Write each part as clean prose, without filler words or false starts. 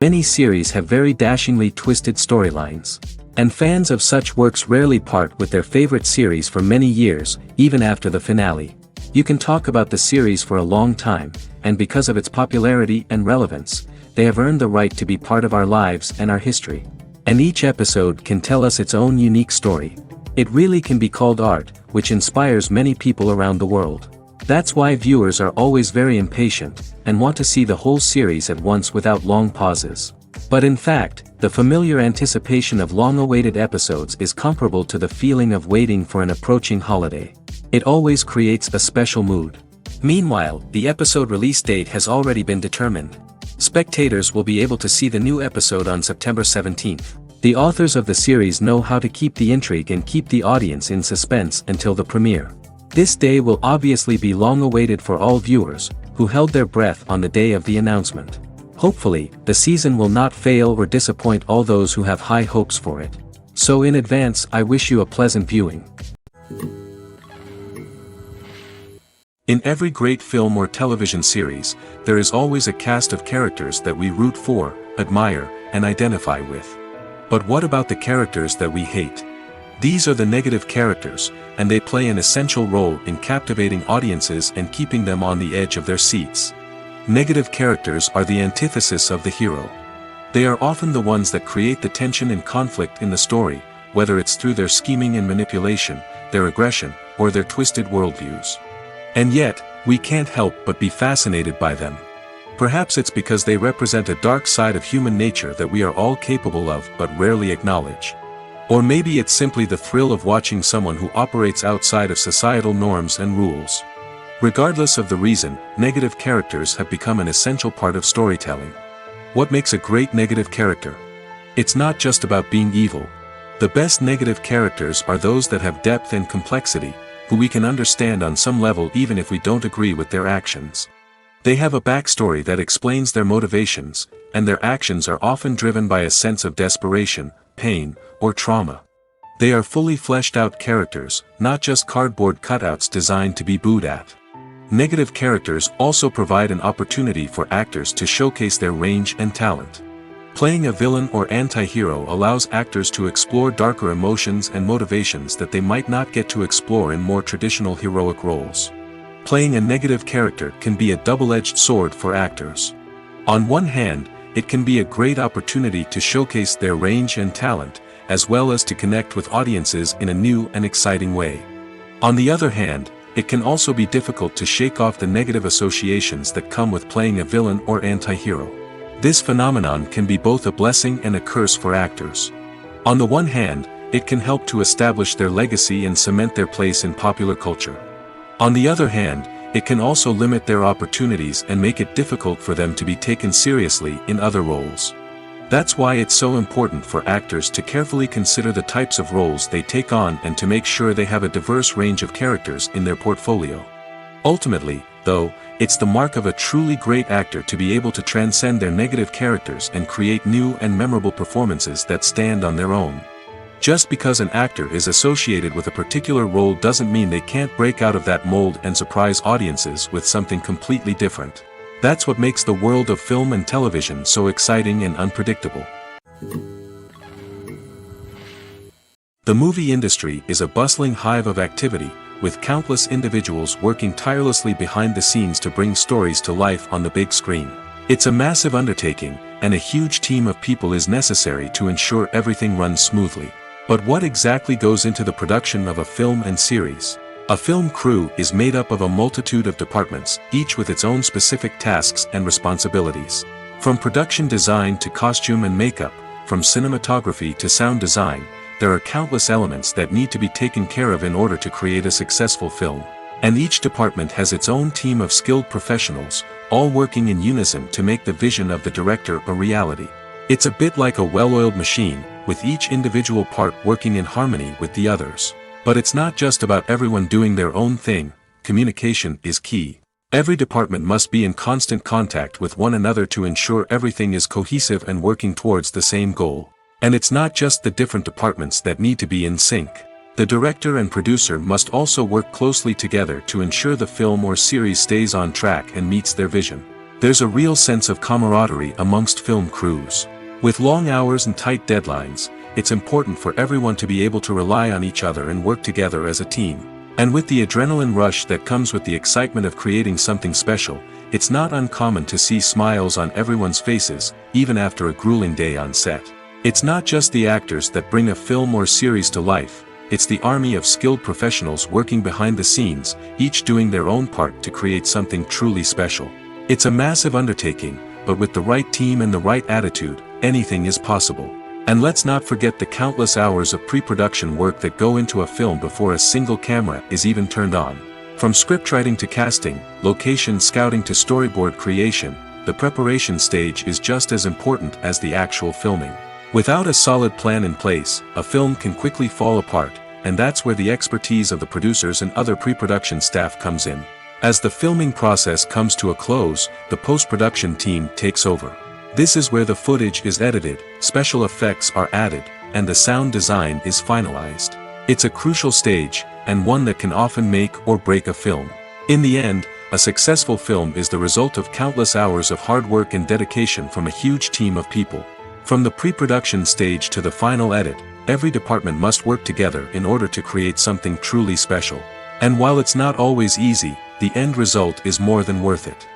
Many series have very dashingly twisted storylines. And fans of such works rarely part with their favorite series for many years, even after the finale. You can talk about the series for a long time, and because of its popularity and relevance, they have earned the right to be part of our lives and our history. And each episode can tell us its own unique story. It really can be called art, which inspires many people around the world. That's why viewers are always very impatient, and want to see the whole series at once without long pauses. But in fact, the familiar anticipation of long-awaited episodes is comparable to the feeling of waiting for an approaching holiday. It always creates a special mood. Meanwhile, the episode release date has already been determined. Spectators will be able to see the new episode on September 17th. The authors of the series know how to keep the intrigue and keep the audience in suspense until the premiere. This day will obviously be long awaited for all viewers, who held their breath on the day of the announcement. Hopefully, the season will not fail or disappoint all those who have high hopes for it. So in advance, I wish you a pleasant viewing. In every great film or television series, there is always a cast of characters that we root for, admire, and identify with. But what about the characters that we hate? These are the negative characters, and they play an essential role in captivating audiences and keeping them on the edge of their seats. Negative characters are the antithesis of the hero. They are often the ones that create the tension and conflict in the story, whether it's through their scheming and manipulation, their aggression, or their twisted worldviews. And yet, we can't help but be fascinated by them. Perhaps it's because they represent a dark side of human nature that we are all capable of but rarely acknowledge. Or maybe it's simply the thrill of watching someone who operates outside of societal norms and rules. Regardless of the reason, negative characters have become an essential part of storytelling. What makes a great negative character? It's not just about being evil. The best negative characters are those that have depth and complexity, who we can understand on some level even if we don't agree with their actions. They have a backstory that explains their motivations, and their actions are often driven by a sense of desperation, pain, or trauma. They are fully fleshed out characters, not just cardboard cutouts designed to be booed at. Negative characters also provide an opportunity for actors to showcase their range and talent. Playing a villain or anti-hero allows actors to explore darker emotions and motivations that they might not get to explore in more traditional heroic roles. Playing a negative character can be a double-edged sword for actors. On one hand, it can be a great opportunity to showcase their range and talent, as well as to connect with audiences in a new and exciting way. On the other hand, it can also be difficult to shake off the negative associations that come with playing a villain or anti-hero. This phenomenon can be both a blessing and a curse for actors. On the one hand, it can help to establish their legacy and cement their place in popular culture. On the other hand, it can also limit their opportunities and make it difficult for them to be taken seriously in other roles. That's why it's so important for actors to carefully consider the types of roles they take on and to make sure they have a diverse range of characters in their portfolio. Ultimately, though, it's the mark of a truly great actor to be able to transcend their negative characters and create new and memorable performances that stand on their own. Just because an actor is associated with a particular role doesn't mean they can't break out of that mold and surprise audiences with something completely different. That's what makes the world of film and television so exciting and unpredictable. The movie industry is a bustling hive of activity, with countless individuals working tirelessly behind the scenes to bring stories to life on the big screen. It's a massive undertaking, and a huge team of people is necessary to ensure everything runs smoothly. But what exactly goes into the production of a film and series? A film crew is made up of a multitude of departments, each with its own specific tasks and responsibilities. From production design to costume and makeup, from cinematography to sound design, there are countless elements that need to be taken care of in order to create a successful film. And each department has its own team of skilled professionals, all working in unison to make the vision of the director a reality. It's a bit like a well-oiled machine, with each individual part working in harmony with the others. But it's not just about everyone doing their own thing. Communication is key. Every department must be in constant contact with one another to ensure everything is cohesive and working towards the same goal. And it's not just the different departments that need to be in sync. The director and producer must also work closely together to ensure the film or series stays on track and meets their vision. There's a real sense of camaraderie amongst film crews. With long hours and tight deadlines, it's important for everyone to be able to rely on each other and work together as a team. And with the adrenaline rush that comes with the excitement of creating something special, it's not uncommon to see smiles on everyone's faces, even after a grueling day on set. It's not just the actors that bring a film or series to life, it's the army of skilled professionals working behind the scenes, each doing their own part to create something truly special. It's a massive undertaking, but with the right team and the right attitude, anything is possible. And let's not forget the countless hours of pre-production work that go into a film before a single camera is even turned on. From scriptwriting to casting, location scouting to storyboard creation, the preparation stage is just as important as the actual filming. Without a solid plan in place, a film can quickly fall apart, and that's where the expertise of the producers and other pre-production staff comes in. As the filming process comes to a close, the post-production team takes over. This is where the footage is edited, special effects are added, and the sound design is finalized. It's a crucial stage, and one that can often make or break a film. In the end, a successful film is the result of countless hours of hard work and dedication from a huge team of people. From the pre-production stage to the final edit, every department must work together in order to create something truly special. And while it's not always easy, the end result is more than worth it.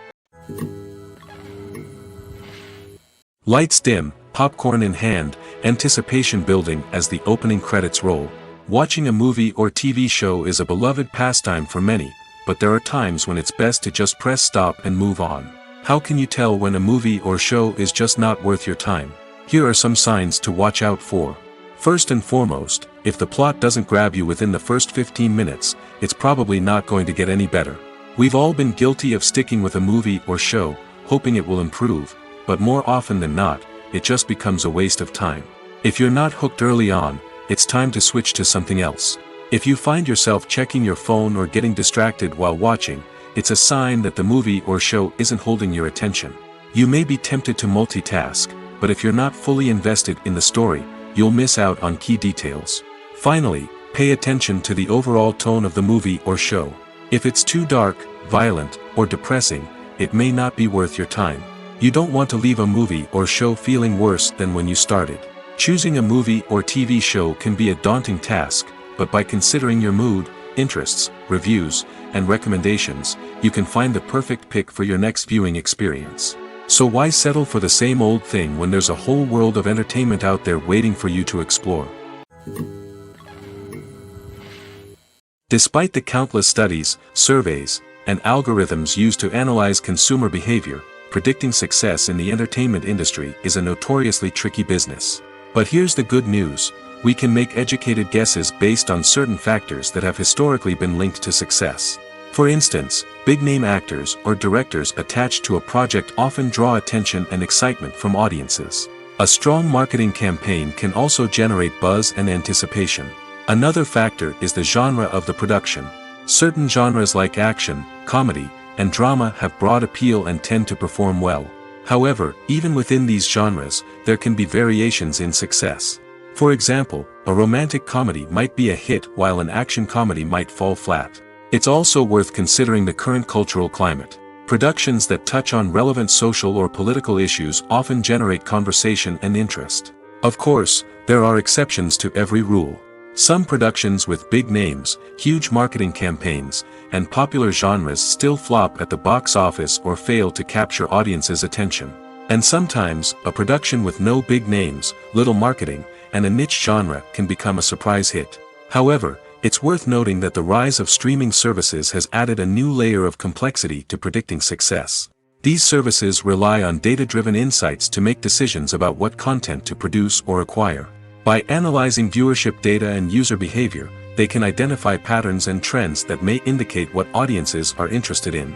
Lights dim, popcorn in hand, anticipation building as the opening credits roll. Watching a movie or TV show is a beloved pastime for many, but there are times when it's best to just press stop and move on. How can you tell when a movie or show is just not worth your time? Here are some signs to watch out for. First and foremost, if the plot doesn't grab you within the first 15 minutes, it's probably not going to get any better. We've all been guilty of sticking with a movie or show, hoping it will improve, but more often than not, it just becomes a waste of time. If you're not hooked early on, it's time to switch to something else. If you find yourself checking your phone or getting distracted while watching, it's a sign that the movie or show isn't holding your attention. You may be tempted to multitask, but if you're not fully invested in the story, you'll miss out on key details. Finally, pay attention to the overall tone of the movie or show. If it's too dark, violent, or depressing, it may not be worth your time. You don't want to leave a movie or show feeling worse than when you started. Choosing a movie or TV show can be a daunting task, but by considering your mood, interests, reviews, and recommendations, you can find the perfect pick for your next viewing experience. So why settle for the same old thing when there's a whole world of entertainment out there waiting for you to explore? Despite the countless studies, surveys, and algorithms used to analyze consumer behavior, predicting success in the entertainment industry is a notoriously tricky business. But here's the good news: we can make educated guesses based on certain factors that have historically been linked to success. For instance, big-name actors or directors attached to a project often draw attention and excitement from audiences. A strong marketing campaign can also generate buzz and anticipation. Another factor is the genre of the production. Certain genres like action, comedy, and drama have broad appeal and tend to perform well. However, even within these genres, there can be variations in success. For example, a romantic comedy might be a hit while an action comedy might fall flat. It's also worth considering the current cultural climate. Productions that touch on relevant social or political issues often generate conversation and interest. Of course, there are exceptions to every rule. Some productions with big names, huge marketing campaigns, and popular genres still flop at the box office or fail to capture audiences' attention. And sometimes, a production with no big names, little marketing, and a niche genre can become a surprise hit. However, it's worth noting that the rise of streaming services has added a new layer of complexity to predicting success. These services rely on data-driven insights to make decisions about what content to produce or acquire. By analyzing viewership data and user behavior, they can identify patterns and trends that may indicate what audiences are interested in.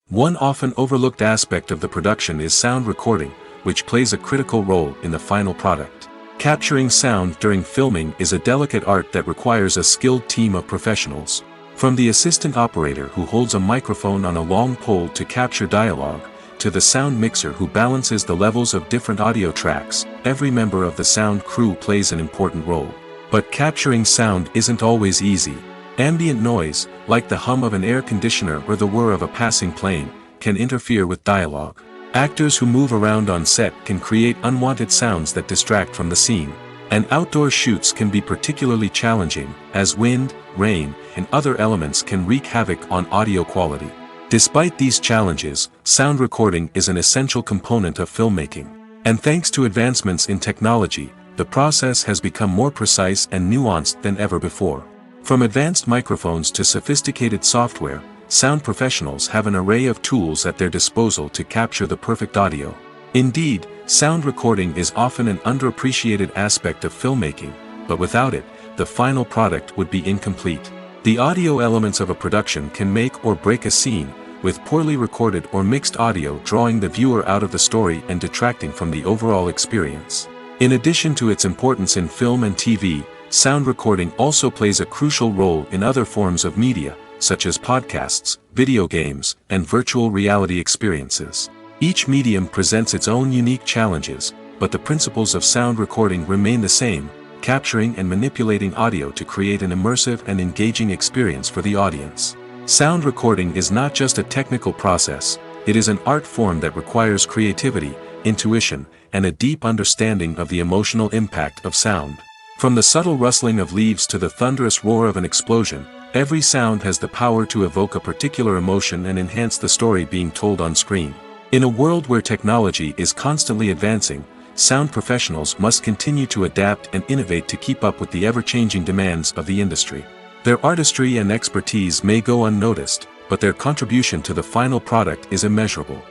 One often overlooked aspect of the production is sound recording, which plays a critical role in the final product. Capturing sound during filming is a delicate art that requires a skilled team of professionals. From the assistant operator who holds a microphone on a long pole to capture dialogue, to the sound mixer who balances the levels of different audio tracks, every member of the sound crew plays an important role. But capturing sound isn't always easy. Ambient noise, like the hum of an air conditioner or the whir of a passing plane, can interfere with dialogue. Actors who move around on set can create unwanted sounds that distract from the scene. And outdoor shoots can be particularly challenging, as wind, rain, and other elements can wreak havoc on audio quality. Despite these challenges, sound recording is an essential component of filmmaking. And thanks to advancements in technology, the process has become more precise and nuanced than ever before. From advanced microphones to sophisticated software, sound professionals have an array of tools at their disposal to capture the perfect audio. Indeed, sound recording is often an underappreciated aspect of filmmaking, but without it, the final product would be incomplete. The audio elements of a production can make or break a scene, with poorly recorded or mixed audio drawing the viewer out of the story and detracting from the overall experience. In addition to its importance in film and TV, sound recording also plays a crucial role in other forms of media, such as podcasts, video games, and virtual reality experiences. Each medium presents its own unique challenges, but the principles of sound recording remain the same, capturing and manipulating audio to create an immersive and engaging experience for the audience. Sound recording is not just a technical process, it is an art form that requires creativity, intuition, and a deep understanding of the emotional impact of sound. From the subtle rustling of leaves to the thunderous roar of an explosion, every sound has the power to evoke a particular emotion and enhance the story being told on screen. In a world where technology is constantly advancing, sound professionals must continue to adapt and innovate to keep up with the ever-changing demands of the industry. Their artistry and expertise may go unnoticed, but their contribution to the final product is immeasurable.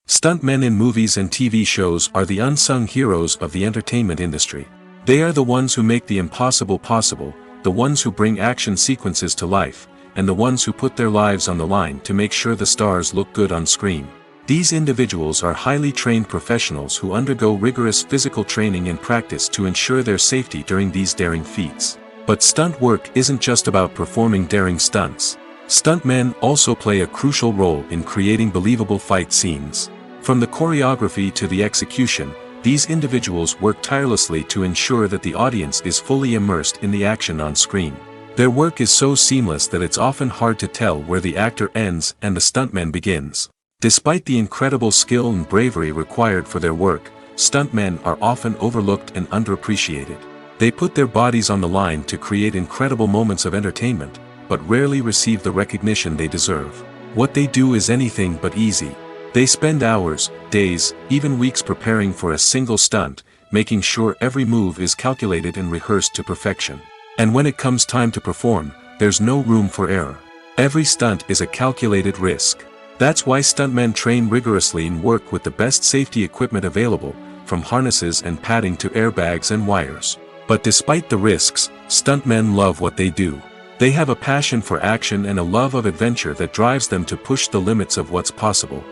Stuntmen in movies and TV shows are the unsung heroes of the entertainment industry. They are the ones who make the impossible possible, the ones who bring action sequences to life, and the ones who put their lives on the line to make sure the stars look good on screen. These individuals are highly trained professionals who undergo rigorous physical training and practice to ensure their safety during these daring feats. But stunt work isn't just about performing daring stunts. Stuntmen also play a crucial role in creating believable fight scenes. From the choreography to the execution, these individuals work tirelessly to ensure that the audience is fully immersed in the action on screen. Their work is so seamless that it's often hard to tell where the actor ends and the stuntman begins. Despite the incredible skill and bravery required for their work, stuntmen are often overlooked and underappreciated. They put their bodies on the line to create incredible moments of entertainment, but rarely receive the recognition they deserve. What they do is anything but easy. They spend hours, days, even weeks preparing for a single stunt, making sure every move is calculated and rehearsed to perfection. And when it comes time to perform, there's no room for error. Every stunt is a calculated risk. That's why stuntmen train rigorously and work with the best safety equipment available, from harnesses and padding to airbags and wires. But despite the risks, stuntmen love what they do. They have a passion for action and a love of adventure that drives them to push the limits of what's possible.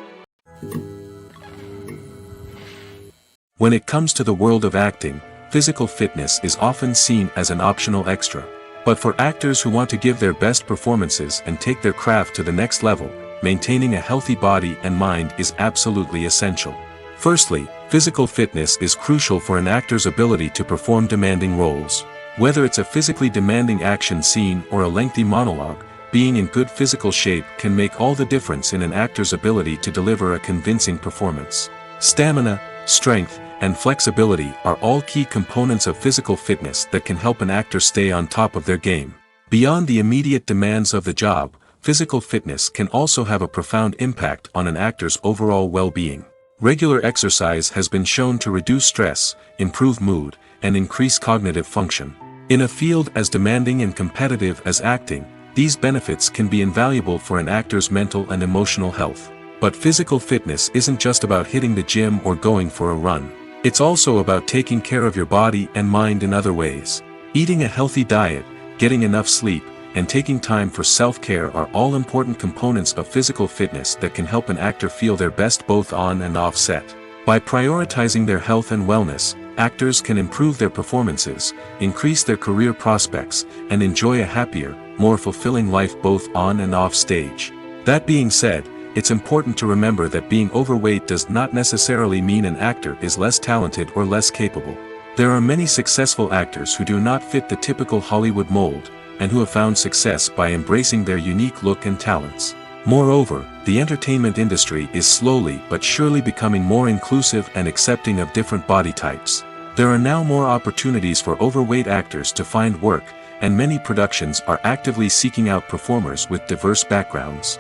When it comes to the world of acting, physical fitness is often seen as an optional extra. But for actors who want to give their best performances and take their craft to the next level, maintaining a healthy body and mind is absolutely essential. Firstly, physical fitness is crucial for an actor's ability to perform demanding roles. Whether it's a physically demanding action scene or a lengthy monologue, being in good physical shape can make all the difference in an actor's ability to deliver a convincing performance. Stamina, strength, and flexibility are all key components of physical fitness that can help an actor stay on top of their game. Beyond the immediate demands of the job, physical fitness can also have a profound impact on an actor's overall well-being. Regular exercise has been shown to reduce stress, improve mood, and increase cognitive function. In a field as demanding and competitive as acting, these benefits can be invaluable for an actor's mental and emotional health. But physical fitness isn't just about hitting the gym or going for a run. It's also about taking care of your body and mind in other ways. Eating a healthy diet, getting enough sleep, and taking time for self-care are all important components of physical fitness that can help an actor feel their best both on and off set. By prioritizing their health and wellness, actors can improve their performances, increase their career prospects, and enjoy a happier, more fulfilling life both on and off stage. That being said, it's important to remember that being overweight does not necessarily mean an actor is less talented or less capable. There are many successful actors who do not fit the typical Hollywood mold, and who have found success by embracing their unique look and talents. Moreover, the entertainment industry is slowly but surely becoming more inclusive and accepting of different body types. There are now more opportunities for overweight actors to find work, and many productions are actively seeking out performers with diverse backgrounds.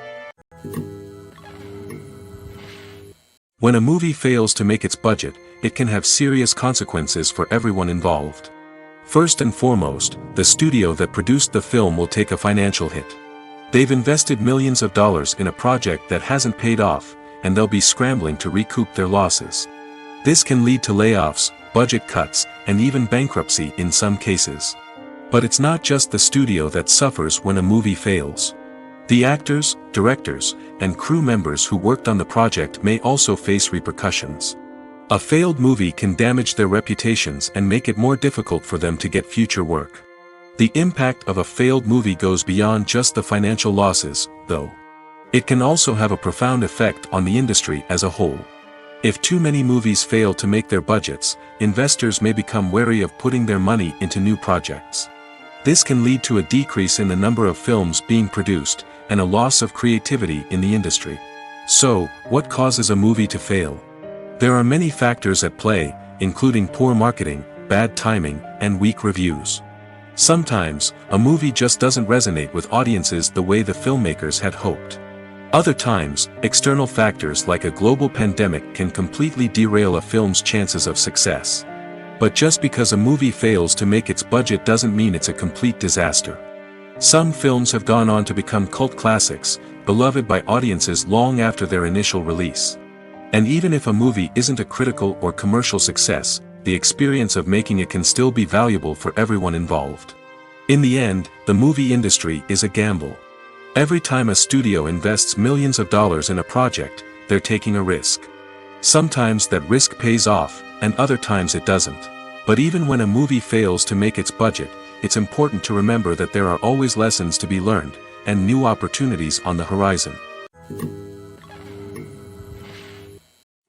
When a movie fails to make its budget, it can have serious consequences for everyone involved. First and foremost, the studio that produced the film will take a financial hit. They've invested millions of dollars in a project that hasn't paid off, and they'll be scrambling to recoup their losses. This can lead to layoffs, budget cuts, and even bankruptcy in some cases. But it's not just the studio that suffers when a movie fails. The actors, directors, and crew members who worked on the project may also face repercussions. A failed movie can damage their reputations and make it more difficult for them to get future work. The impact of a failed movie goes beyond just the financial losses, though. It can also have a profound effect on the industry as a whole. If too many movies fail to make their budgets, investors may become wary of putting their money into new projects. This can lead to a decrease in the number of films being produced, and a loss of creativity in the industry. So, what causes a movie to fail? There are many factors at play, including poor marketing, bad timing, and weak reviews. Sometimes, a movie just doesn't resonate with audiences the way the filmmakers had hoped. Other times, external factors like a global pandemic can completely derail a film's chances of success. But just because a movie fails to make its budget doesn't mean it's a complete disaster. Some films have gone on to become cult classics, beloved by audiences long after their initial release. And even if a movie isn't a critical or commercial success, the experience of making it can still be valuable for everyone involved. In the end, the movie industry is a gamble. Every time a studio invests millions of dollars in a project, they're taking a risk. Sometimes that risk pays off, and other times it doesn't. But even when a movie fails to make its budget, it's important to remember that there are always lessons to be learned, and new opportunities on the horizon.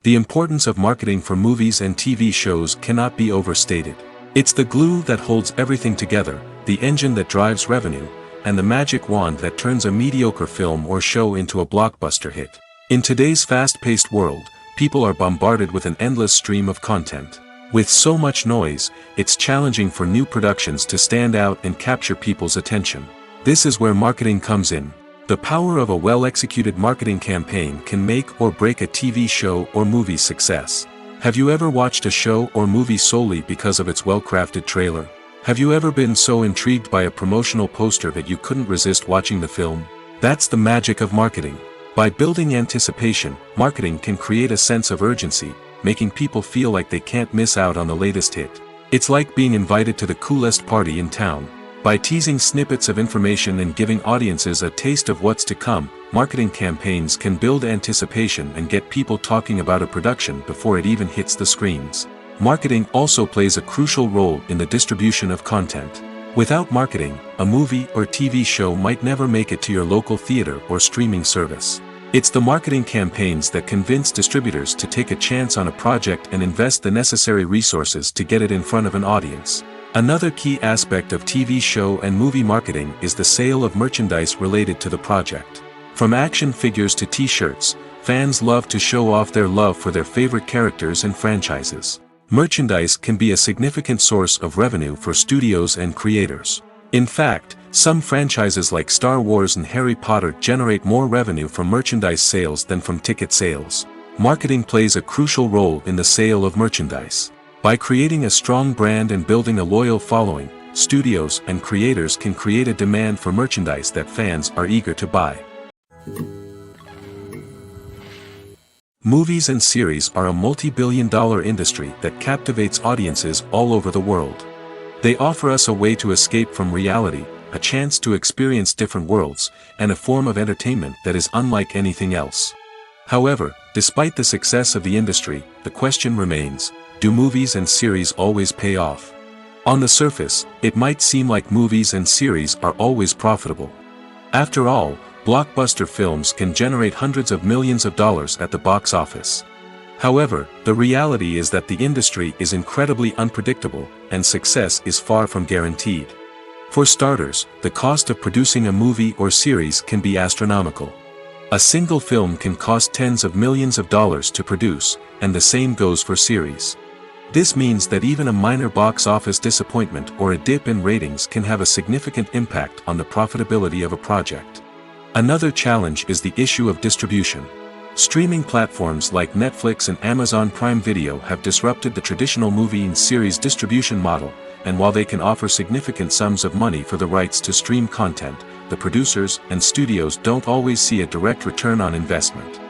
The importance of marketing for movies and TV shows cannot be overstated. It's the glue that holds everything together, the engine that drives revenue, and the magic wand that turns a mediocre film or show into a blockbuster hit. In today's fast-paced world, people are bombarded with an endless stream of content. With so much noise, it's challenging for new productions to stand out and capture people's attention. This is where marketing comes in. The power of a well-executed marketing campaign can make or break a TV show or movie's success. Have you ever watched a show or movie solely because of its well-crafted trailer? Have you ever been so intrigued by a promotional poster that you couldn't resist watching the film? That's the magic of marketing. By building anticipation, marketing can create a sense of urgency, making people feel like they can't miss out on the latest hit. It's like being invited to the coolest party in town. By teasing snippets of information and giving audiences a taste of what's to come, marketing campaigns can build anticipation and get people talking about a production before it even hits the screens. Marketing also plays a crucial role in the distribution of content. Without marketing, a movie or TV show might never make it to your local theater or streaming service. It's the marketing campaigns that convince distributors to take a chance on a project and invest the necessary resources to get it in front of an audience. Another key aspect of TV show and movie marketing is the sale of merchandise related to the project. From action figures to t-shirts, fans love to show off their love for their favorite characters and franchises. Merchandise can be a significant source of revenue for studios and creators. In fact, some franchises like Star Wars and Harry Potter generate more revenue from merchandise sales than from ticket sales. Marketing plays a crucial role in the sale of merchandise. By creating a strong brand and building a loyal following, studios and creators can create a demand for merchandise that fans are eager to buy. Movies and series are a multi-billion-dollar industry that captivates audiences all over the world. They offer us a way to escape from reality, a chance to experience different worlds, and a form of entertainment that is unlike anything else. However, despite the success of the industry, the question remains, do movies and series always pay off? On the surface, it might seem like movies and series are always profitable. After all, blockbuster films can generate hundreds of millions of dollars at the box office. However, the reality is that the industry is incredibly unpredictable, and success is far from guaranteed. For starters, the cost of producing a movie or series can be astronomical. A single film can cost tens of millions of dollars to produce, and the same goes for series. This means that even a minor box office disappointment or a dip in ratings can have a significant impact on the profitability of a project. Another challenge is the issue of distribution. Streaming platforms like Netflix and Amazon Prime Video have disrupted the traditional movie and series distribution model, and while they can offer significant sums of money for the rights to stream content, the producers and studios don't always see a direct return on investment.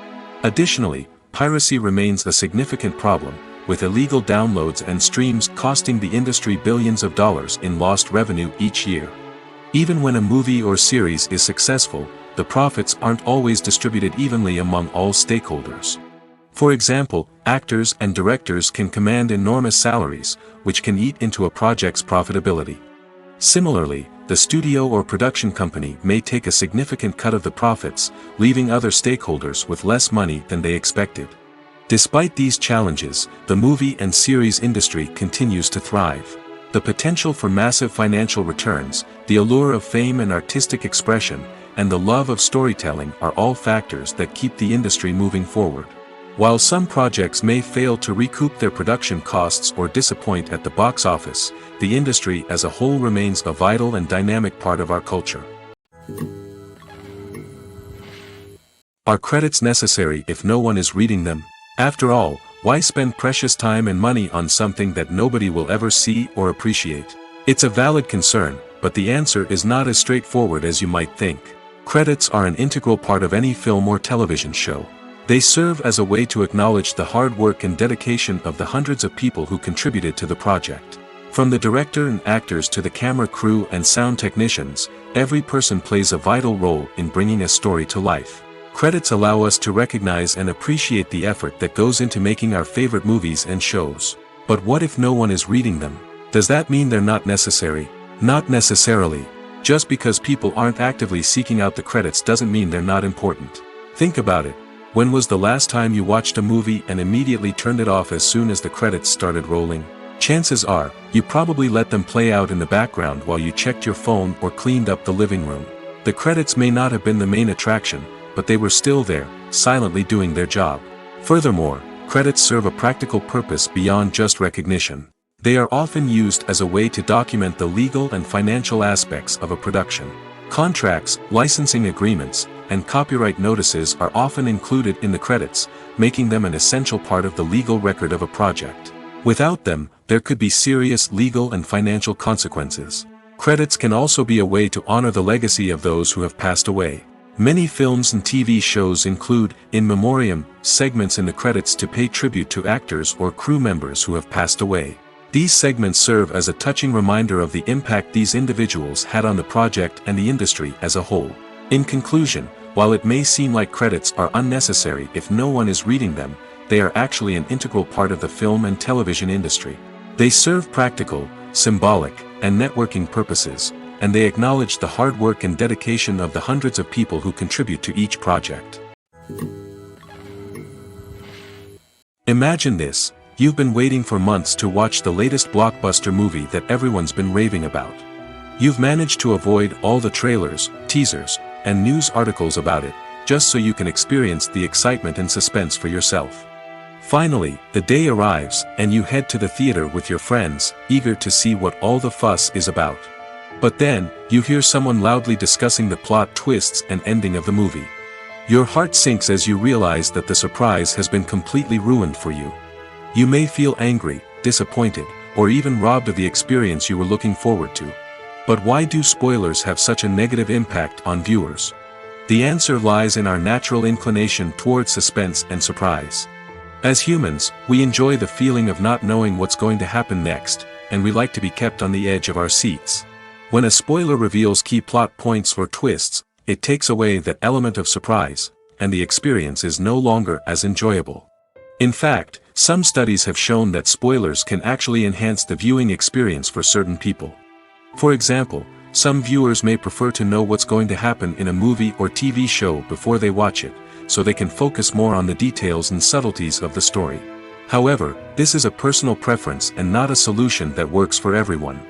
Additionally, piracy remains a significant problem, with illegal downloads and streams costing the industry billions of dollars in lost revenue each year. Even when a movie or series is successful, the profits aren't always distributed evenly among all stakeholders. For example, actors and directors can command enormous salaries, which can eat into a project's profitability. Similarly, the studio or production company may take a significant cut of the profits, leaving other stakeholders with less money than they expected. Despite these challenges, the movie and series industry continues to thrive. The potential for massive financial returns, the allure of fame and artistic expression, and the love of storytelling are all factors that keep the industry moving forward. While some projects may fail to recoup their production costs or disappoint at the box office, the industry as a whole remains a vital and dynamic part of our culture. Are credits necessary if no one is reading them? After all, why spend precious time and money on something that nobody will ever see or appreciate? It's a valid concern, but the answer is not as straightforward as you might think. Credits are an integral part of any film or television show. They serve as a way to acknowledge the hard work and dedication of the hundreds of people who contributed to the project. From the director and actors to the camera crew and sound technicians, every person plays a vital role in bringing a story to life. Credits allow us to recognize and appreciate the effort that goes into making our favorite movies and shows. But what if no one is reading them? Does that mean they're not necessary? Not necessarily. Just because people aren't actively seeking out the credits doesn't mean they're not important. Think about it. When was the last time you watched a movie and immediately turned it off as soon as the credits started rolling? Chances are, you probably let them play out in the background while you checked your phone or cleaned up the living room. The credits may not have been the main attraction, but they were still there, silently doing their job. Furthermore, credits serve a practical purpose beyond just recognition. They are often used as a way to document the legal and financial aspects of a production. Contracts, licensing agreements, and copyright notices are often included in the credits, making them an essential part of the legal record of a project. Without them, there could be serious legal and financial consequences. Credits can also be a way to honor the legacy of those who have passed away. Many films and TV shows include, in memoriam, segments in the credits to pay tribute to actors or crew members who have passed away. These segments serve as a touching reminder of the impact these individuals had on the project and the industry as a whole. In conclusion, while it may seem like credits are unnecessary if no one is reading them, they are actually an integral part of the film and television industry. They serve practical, symbolic, and networking purposes, and they acknowledge the hard work and dedication of the hundreds of people who contribute to each project. Imagine this. You've been waiting for months to watch the latest blockbuster movie that everyone's been raving about. You've managed to avoid all the trailers, teasers, and news articles about it, just so you can experience the excitement and suspense for yourself. Finally, the day arrives, and you head to the theater with your friends, eager to see what all the fuss is about. But then, you hear someone loudly discussing the plot twists and ending of the movie. Your heart sinks as you realize that the surprise has been completely ruined for you. You may feel angry, disappointed, or even robbed of the experience you were looking forward to. But why do spoilers have such a negative impact on viewers? The answer lies in our natural inclination towards suspense and surprise. As humans, we enjoy the feeling of not knowing what's going to happen next, and we like to be kept on the edge of our seats. When a spoiler reveals key plot points or twists, it takes away that element of surprise, and the experience is no longer as enjoyable. In fact, some studies have shown that spoilers can actually enhance the viewing experience for certain people. For example, some viewers may prefer to know what's going to happen in a movie or TV show before they watch it, so they can focus more on the details and subtleties of the story. However, this is a personal preference and not a solution that works for everyone.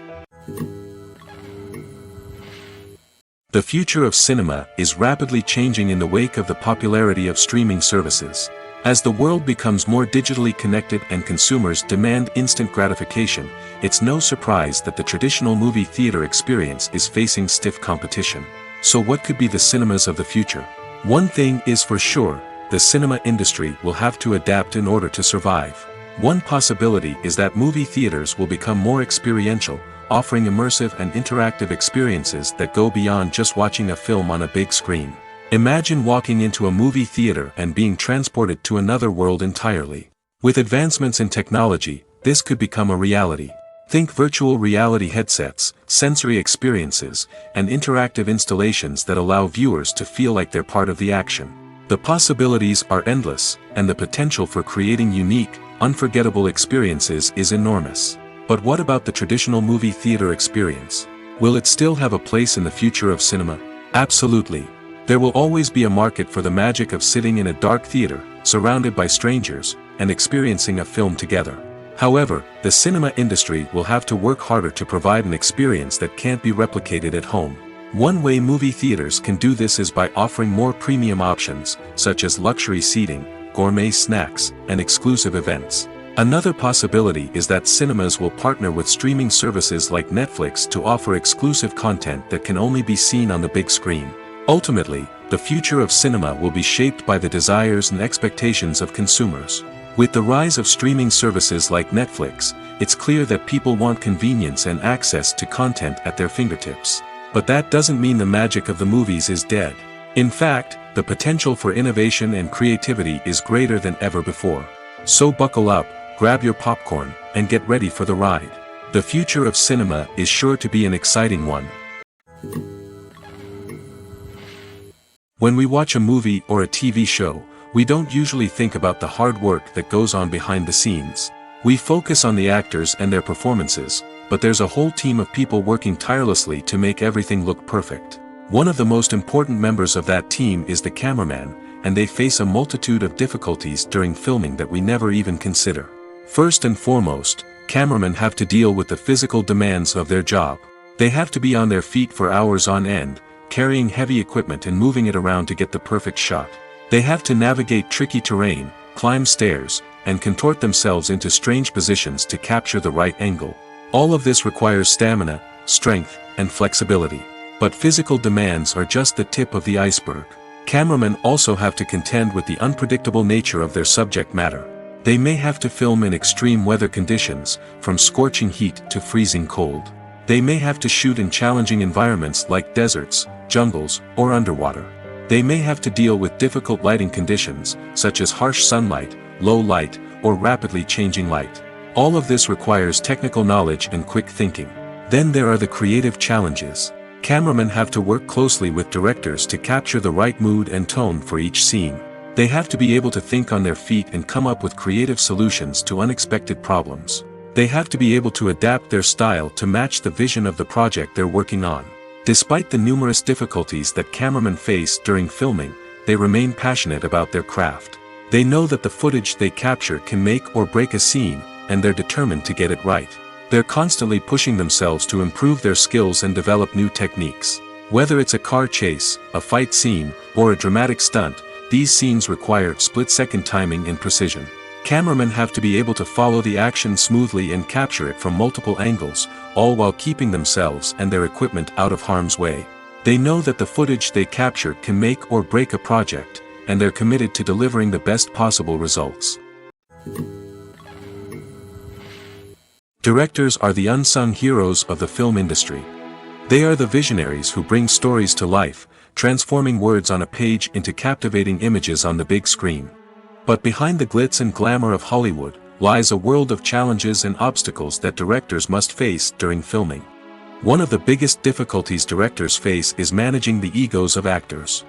The future of cinema is rapidly changing in the wake of the popularity of streaming services. As the world becomes more digitally connected and consumers demand instant gratification, it's no surprise that the traditional movie theater experience is facing stiff competition. So what could be the cinemas of the future? One thing is for sure, the cinema industry will have to adapt in order to survive. One possibility is that movie theaters will become more experiential, offering immersive and interactive experiences that go beyond just watching a film on a big screen. Imagine walking into a movie theater and being transported to another world entirely. With advancements in technology, this could become a reality. Think virtual reality headsets, sensory experiences, and interactive installations that allow viewers to feel like they're part of the action. The possibilities are endless, and the potential for creating unique, unforgettable experiences is enormous. But what about the traditional movie theater experience? Will it still have a place in the future of cinema? Absolutely. There will always be a market for the magic of sitting in a dark theater, surrounded by strangers, and experiencing a film together. However, the cinema industry will have to work harder to provide an experience that can't be replicated at home. One way movie theaters can do this is by offering more premium options, such as luxury seating, gourmet snacks, and exclusive events. Another possibility is that cinemas will partner with streaming services like Netflix to offer exclusive content that can only be seen on the big screen. Ultimately, the future of cinema will be shaped by the desires and expectations of consumers. With the rise of streaming services like Netflix, it's clear that people want convenience and access to content at their fingertips. But that doesn't mean the magic of the movies is dead. In fact, the potential for innovation and creativity is greater than ever before. So buckle up, grab your popcorn, and get ready for the ride. The future of cinema is sure to be an exciting one. When we watch a movie or a TV show, we don't usually think about the hard work that goes on behind the scenes. We focus on the actors and their performances, but there's a whole team of people working tirelessly to make everything look perfect. One of the most important members of that team is the cameraman, and they face a multitude of difficulties during filming that we never even consider. First and foremost, cameramen have to deal with the physical demands of their job. They have to be on their feet for hours on end, carrying heavy equipment and moving it around to get the perfect shot. They have to navigate tricky terrain, climb stairs, and contort themselves into strange positions to capture the right angle. All of this requires stamina, strength, and flexibility. But physical demands are just the tip of the iceberg. Cameramen also have to contend with the unpredictable nature of their subject matter. They may have to film in extreme weather conditions, from scorching heat to freezing cold. They may have to shoot in challenging environments like deserts, jungles, or underwater. They may have to deal with difficult lighting conditions, such as harsh sunlight, low light, or rapidly changing light. All of this requires technical knowledge and quick thinking. Then there are the creative challenges. Cameramen have to work closely with directors to capture the right mood and tone for each scene. They have to be able to think on their feet and come up with creative solutions to unexpected problems. They have to be able to adapt their style to match the vision of the project they're working on. Despite the numerous difficulties that cameramen face during filming, they remain passionate about their craft. They know that the footage they capture can make or break a scene, and they're determined to get it right. They're constantly pushing themselves to improve their skills and develop new techniques. Whether it's a car chase, a fight scene, or a dramatic stunt, these scenes require split-second timing and precision. Cameramen have to be able to follow the action smoothly and capture it from multiple angles, all while keeping themselves and their equipment out of harm's way. They know that the footage they capture can make or break a project, and they're committed to delivering the best possible results. Directors are the unsung heroes of the film industry. They are the visionaries who bring stories to life, transforming words on a page into captivating images on the big screen. But behind the glitz and glamour of Hollywood lies a world of challenges and obstacles that directors must face during filming. One of the biggest difficulties directors face is managing the egos of actors.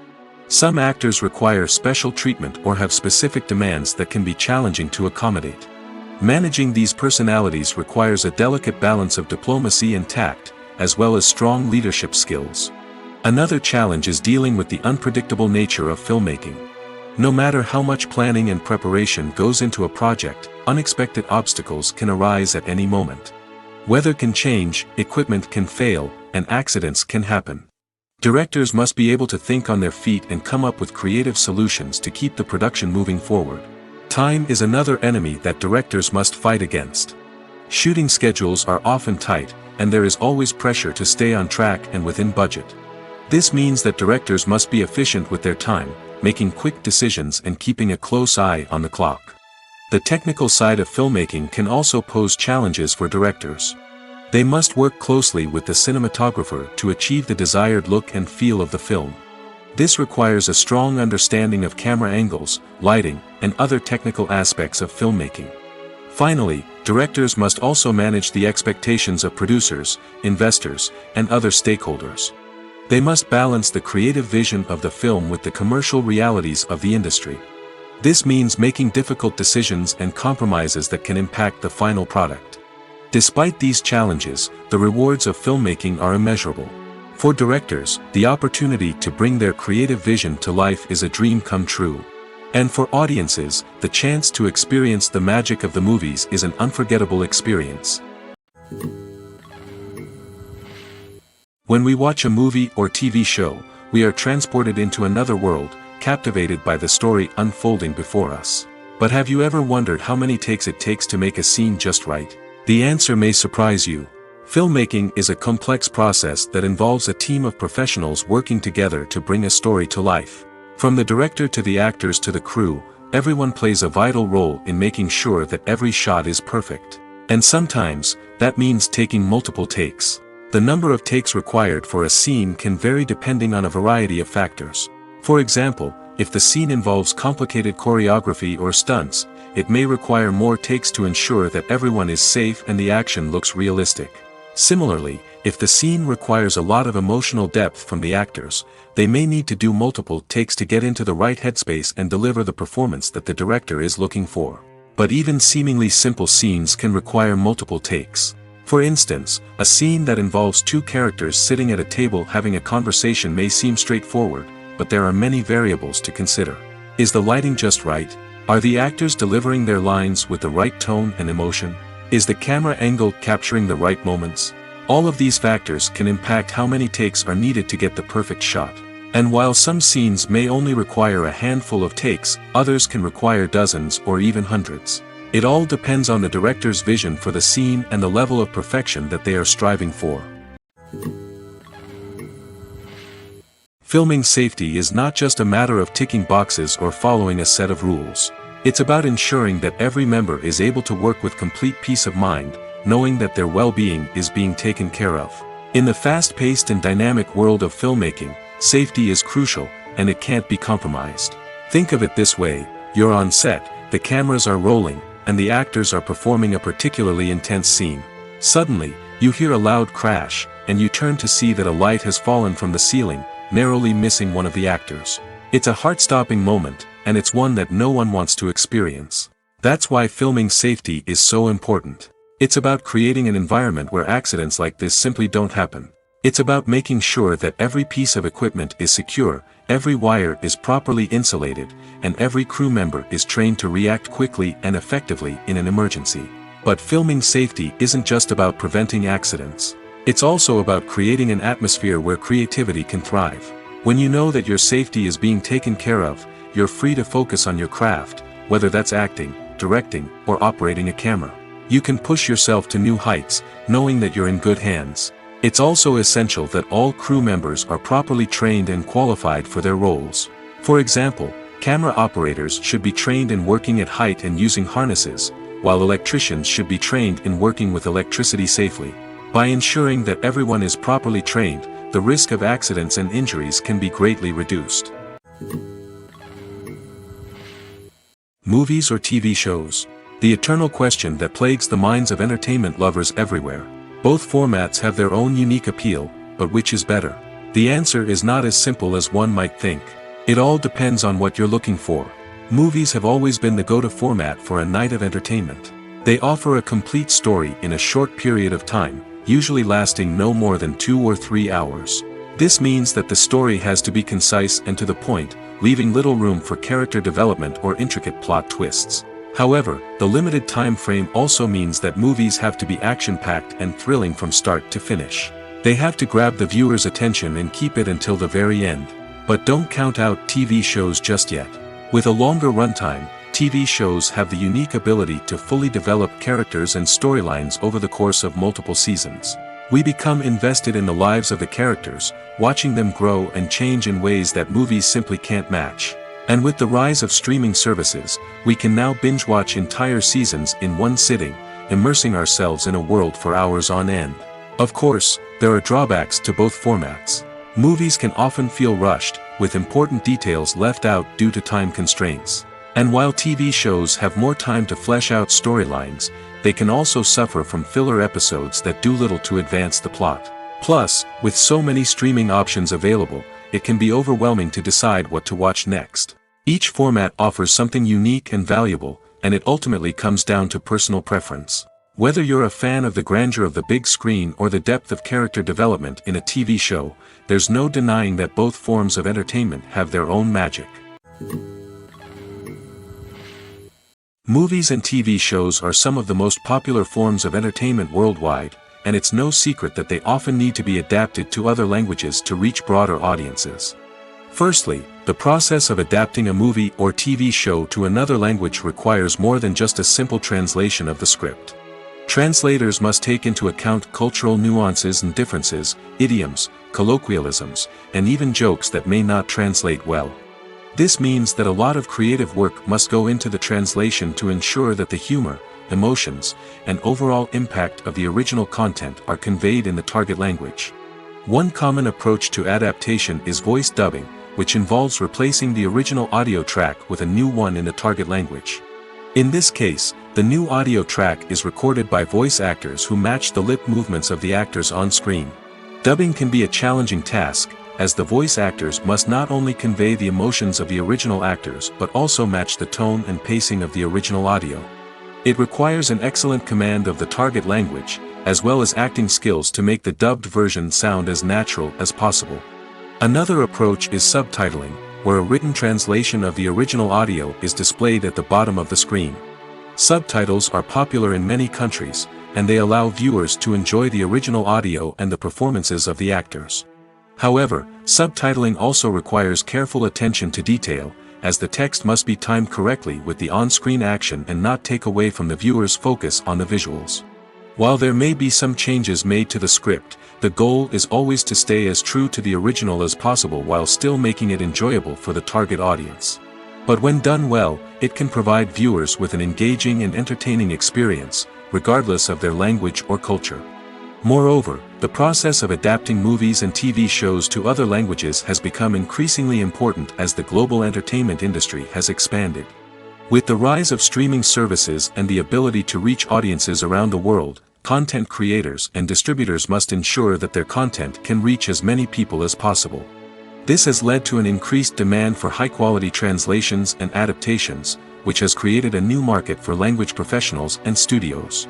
Some actors require special treatment or have specific demands that can be challenging to accommodate. Managing these personalities requires a delicate balance of diplomacy and tact, as well as strong leadership skills. Another challenge is dealing with the unpredictable nature of filmmaking. No matter how much planning and preparation goes into a project, unexpected obstacles can arise at any moment. Weather can change, equipment can fail, and accidents can happen. Directors must be able to think on their feet and come up with creative solutions to keep the production moving forward. Time is another enemy that directors must fight against. Shooting schedules are often tight, and there is always pressure to stay on track and within budget. This means that directors must be efficient with their time, making quick decisions and keeping a close eye on the clock. The technical side of filmmaking can also pose challenges for directors. They must work closely with the cinematographer to achieve the desired look and feel of the film. This requires a strong understanding of camera angles, lighting, and other technical aspects of filmmaking. Finally, directors must also manage the expectations of producers, investors, and other stakeholders. They must balance the creative vision of the film with the commercial realities of the industry. This means making difficult decisions and compromises that can impact the final product. Despite these challenges, the rewards of filmmaking are immeasurable. For directors, the opportunity to bring their creative vision to life is a dream come true. And for audiences, the chance to experience the magic of the movies is an unforgettable experience. When we watch a movie or TV show, we are transported into another world, captivated by the story unfolding before us. But have you ever wondered how many takes it takes to make a scene just right? The answer may surprise you. Filmmaking is a complex process that involves a team of professionals working together to bring a story to life. From the director to the actors to the crew, everyone plays a vital role in making sure that every shot is perfect. And sometimes, that means taking multiple takes. The number of takes required for a scene can vary depending on a variety of factors. For example, if the scene involves complicated choreography or stunts, it may require more takes to ensure that everyone is safe and the action looks realistic. Similarly, if the scene requires a lot of emotional depth from the actors, they may need to do multiple takes to get into the right headspace and deliver the performance that the director is looking for. But even seemingly simple scenes can require multiple takes. For instance, a scene that involves two characters sitting at a table having a conversation may seem straightforward, but there are many variables to consider. Is the lighting just right? Are the actors delivering their lines with the right tone and emotion? Is the camera angle capturing the right moments? All of these factors can impact how many takes are needed to get the perfect shot. And while some scenes may only require a handful of takes, others can require dozens or even hundreds. It all depends on the director's vision for the scene and the level of perfection that they are striving for. Filming safety is not just a matter of ticking boxes or following a set of rules. It's about ensuring that every member is able to work with complete peace of mind, knowing that their well-being is being taken care of. In the fast-paced and dynamic world of filmmaking, safety is crucial, and it can't be compromised. Think of it this way: you're on set, the cameras are rolling, and the actors are performing a particularly intense scene. Suddenly, you hear a loud crash, and you turn to see that a light has fallen from the ceiling, narrowly missing one of the actors. It's a heart-stopping moment, and it's one that no one wants to experience. That's why filming safety is so important. It's about creating an environment where accidents like this simply don't happen. It's about making sure that every piece of equipment is secure, every wire is properly insulated, and every crew member is trained to react quickly and effectively in an emergency. But filming safety isn't just about preventing accidents. It's also about creating an atmosphere where creativity can thrive. When you know that your safety is being taken care of, you're free to focus on your craft, whether that's acting, directing, or operating a camera. You can push yourself to new heights, knowing that you're in good hands. It's also essential that all crew members are properly trained and qualified for their roles. For example, camera operators should be trained in working at height and using harnesses, while electricians should be trained in working with electricity safely. By ensuring that everyone is properly trained, the risk of accidents and injuries can be greatly reduced. Movies or TV shows? The eternal question that plagues the minds of entertainment lovers everywhere. Both formats have their own unique appeal, but which is better? The answer is not as simple as one might think. It all depends on what you're looking for. Movies have always been the go-to format for a night of entertainment. They offer a complete story in a short period of time, usually lasting no more than 2 or 3 hours. This means that the story has to be concise and to the point, leaving little room for character development or intricate plot twists. However, the limited time frame also means that movies have to be action-packed and thrilling from start to finish. They have to grab the viewer's attention and keep it until the very end. But don't count out TV shows just yet. With a longer runtime, TV shows have the unique ability to fully develop characters and storylines over the course of multiple seasons. We become invested in the lives of the characters, watching them grow and change in ways that movies simply can't match. And with the rise of streaming services, we can now binge-watch entire seasons in one sitting, immersing ourselves in a world for hours on end. Of course, there are drawbacks to both formats. Movies can often feel rushed, with important details left out due to time constraints. And while TV shows have more time to flesh out storylines, they can also suffer from filler episodes that do little to advance the plot. Plus, with so many streaming options available, it can be overwhelming to decide what to watch next. Each format offers something unique and valuable, and it ultimately comes down to personal preference. Whether you're a fan of the grandeur of the big screen or the depth of character development in a TV show, there's no denying that both forms of entertainment have their own magic. Movies and TV shows are some of the most popular forms of entertainment worldwide, and it's no secret that they often need to be adapted to other languages to reach broader audiences. Firstly, the process of adapting a movie or TV show to another language requires more than just a simple translation of the script. Translators must take into account cultural nuances and differences, idioms, colloquialisms, and even jokes that may not translate well. This means that a lot of creative work must go into the translation to ensure that the humor, emotions, and overall impact of the original content are conveyed in the target language. One common approach to adaptation is voice dubbing, which involves replacing the original audio track with a new one in the target language. In this case, the new audio track is recorded by voice actors who match the lip movements of the actors on screen. Dubbing can be a challenging task, as the voice actors must not only convey the emotions of the original actors but also match the tone and pacing of the original audio. It requires an excellent command of the target language, as well as acting skills to make the dubbed version sound as natural as possible. Another approach is subtitling, where a written translation of the original audio is displayed at the bottom of the screen. Subtitles are popular in many countries, and they allow viewers to enjoy the original audio and the performances of the actors. However, subtitling also requires careful attention to detail, as the text must be timed correctly with the on-screen action and not take away from the viewer's focus on the visuals. While there may be some changes made to the script, the goal is always to stay as true to the original as possible while still making it enjoyable for the target audience. But when done well, it can provide viewers with an engaging and entertaining experience, regardless of their language or culture. Moreover, the process of adapting movies and TV shows to other languages has become increasingly important as the global entertainment industry has expanded. With the rise of streaming services and the ability to reach audiences around the world, content creators and distributors must ensure that their content can reach as many people as possible. This has led to an increased demand for high-quality translations and adaptations, which has created a new market for language professionals and studios.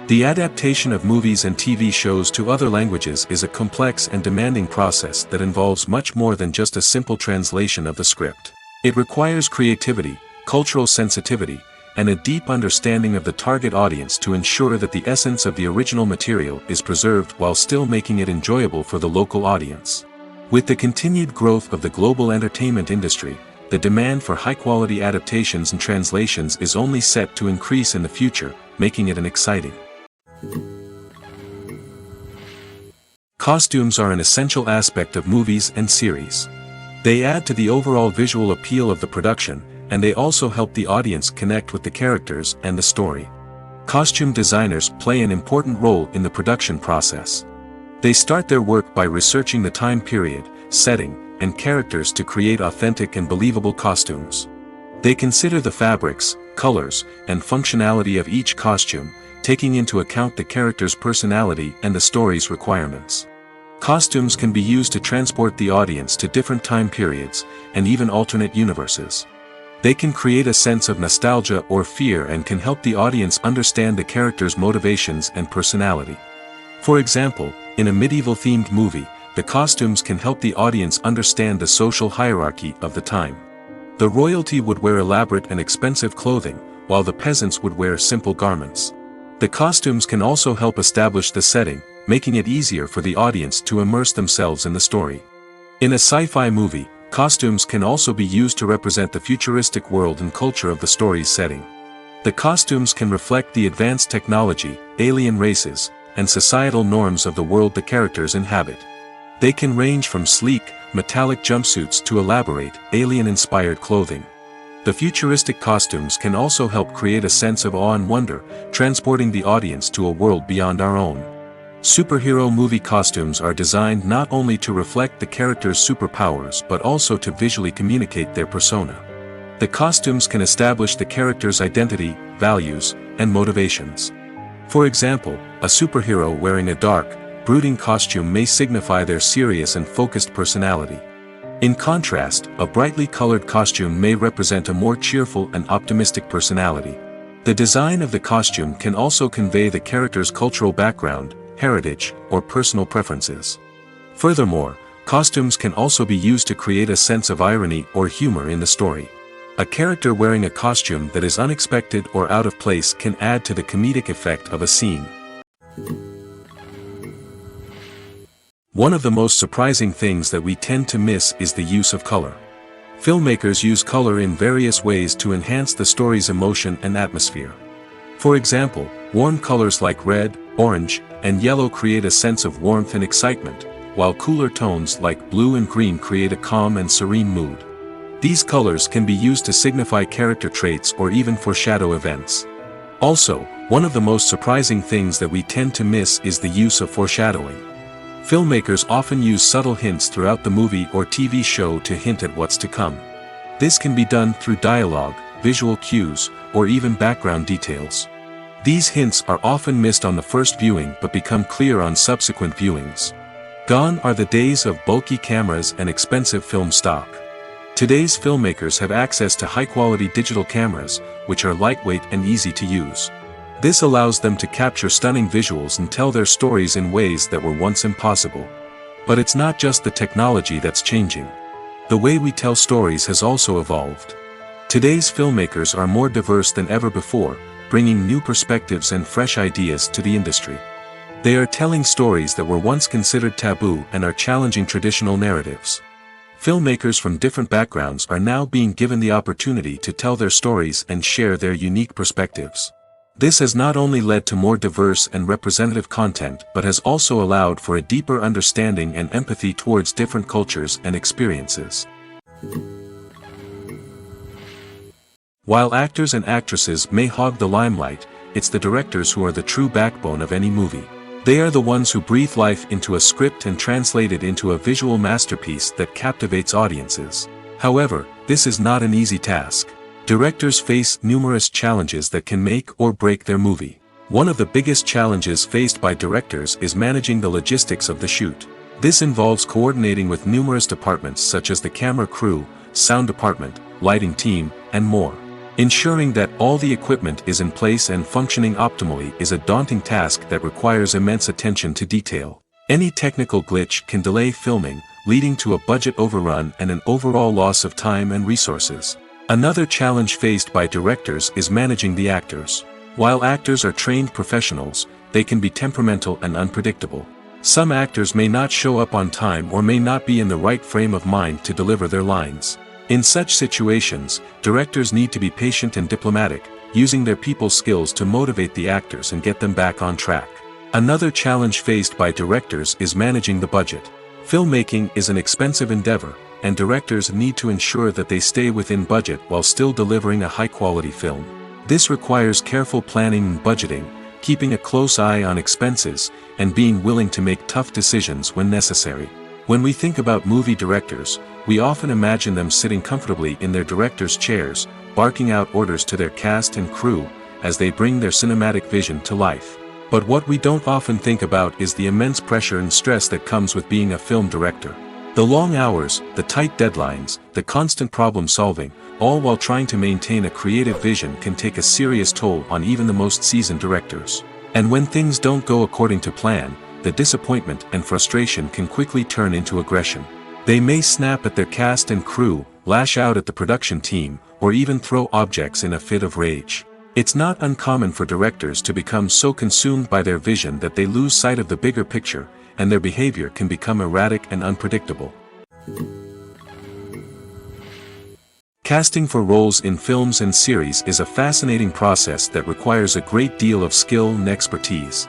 The adaptation of movies and TV shows to other languages is a complex and demanding process that involves much more than just a simple translation of the script. It requires creativity, cultural sensitivity, and a deep understanding of the target audience to ensure that the essence of the original material is preserved while still making it enjoyable for the local audience. With the continued growth of the global entertainment industry, the demand for high-quality adaptations and translations is only set to increase in the future, making it an exciting. Costumes are an essential aspect of movies and series. They add to the overall visual appeal of the production, and they also help the audience connect with the characters and the story. Costume designers play an important role in the production process. They start their work by researching the time period, setting, and characters to create authentic and believable costumes. They consider the fabrics, colors, and functionality of each costume, taking into account the character's personality and the story's requirements. Costumes can be used to transport the audience to different time periods, and even alternate universes. They can create a sense of nostalgia or fear and can help the audience understand the character's motivations and personality. For example, in a medieval-themed movie, the costumes can help the audience understand the social hierarchy of the time. The royalty would wear elaborate and expensive clothing, while the peasants would wear simple garments. The costumes can also help establish the setting, making it easier for the audience to immerse themselves in the story. In a sci-fi movie, costumes can also be used to represent the futuristic world and culture of the story's setting. The costumes can reflect the advanced technology, alien races, and societal norms of the world the characters inhabit. They can range from sleek, metallic jumpsuits to elaborate, alien-inspired clothing. The futuristic costumes can also help create a sense of awe and wonder, transporting the audience to a world beyond our own. Superhero movie costumes are designed not only to reflect the character's superpowers but also to visually communicate their persona. The costumes can establish the character's identity, values, and motivations. For example, a superhero wearing a dark, brooding costume may signify their serious and focused personality. In contrast, a brightly colored costume may represent a more cheerful and optimistic personality. The design of the costume can also convey the character's cultural background, heritage, or personal preferences. Furthermore, costumes can also be used to create a sense of irony or humor in the story. A character wearing a costume that is unexpected or out of place can add to the comedic effect of a scene. One of the most surprising things that we tend to miss is the use of color. Filmmakers use color in various ways to enhance the story's emotion and atmosphere. For example, warm colors like red, orange, and yellow create a sense of warmth and excitement, while cooler tones like blue and green create a calm and serene mood. These colors can be used to signify character traits or even foreshadow events. Also, one of the most surprising things that we tend to miss is the use of foreshadowing. Filmmakers often use subtle hints throughout the movie or TV show to hint at what's to come. This can be done through dialogue, visual cues, or even background details. These hints are often missed on the first viewing but become clear on subsequent viewings. Gone are the days of bulky cameras and expensive film stock. Today's filmmakers have access to high-quality digital cameras, which are lightweight and easy to use. This allows them to capture stunning visuals and tell their stories in ways that were once impossible. But it's not just the technology that's changing. The way we tell stories has also evolved. Today's filmmakers are more diverse than ever before, bringing new perspectives and fresh ideas to the industry. They are telling stories that were once considered taboo and are challenging traditional narratives. Filmmakers from different backgrounds are now being given the opportunity to tell their stories and share their unique perspectives. This has not only led to more diverse and representative content but has also allowed for a deeper understanding and empathy towards different cultures and experiences. While actors and actresses may hog the limelight, it's the directors who are the true backbone of any movie. They are the ones who breathe life into a script and translate it into a visual masterpiece that captivates audiences. However, this is not an easy task. Directors face numerous challenges that can make or break their movie. One of the biggest challenges faced by directors is managing the logistics of the shoot. This involves coordinating with numerous departments such as the camera crew, sound department, lighting team, and more. Ensuring that all the equipment is in place and functioning optimally is a daunting task that requires immense attention to detail. Any technical glitch can delay filming, leading to a budget overrun and an overall loss of time and resources. Another challenge faced by directors is managing the actors. While actors are trained professionals, they can be temperamental and unpredictable. Some actors may not show up on time or may not be in the right frame of mind to deliver their lines. In such situations, directors need to be patient and diplomatic, using their people skills to motivate the actors and get them back on track. Another challenge faced by directors is managing the budget. Filmmaking is an expensive endeavor, and directors need to ensure that they stay within budget while still delivering a high-quality film. This requires careful planning and budgeting, keeping a close eye on expenses, and being willing to make tough decisions when necessary. When we think about movie directors, we often imagine them sitting comfortably in their director's chairs, barking out orders to their cast and crew, as they bring their cinematic vision to life. But what we don't often think about is the immense pressure and stress that comes with being a film director. The long hours, the tight deadlines, the constant problem solving, all while trying to maintain a creative vision can take a serious toll on even the most seasoned directors. And when things don't go according to plan, the disappointment and frustration can quickly turn into aggression. They may snap at their cast and crew, lash out at the production team, or even throw objects in a fit of rage. It's not uncommon for directors to become so consumed by their vision that they lose sight of the bigger picture, and their behavior can become erratic and unpredictable. Casting for roles in films and series is a fascinating process that requires a great deal of skill and expertise.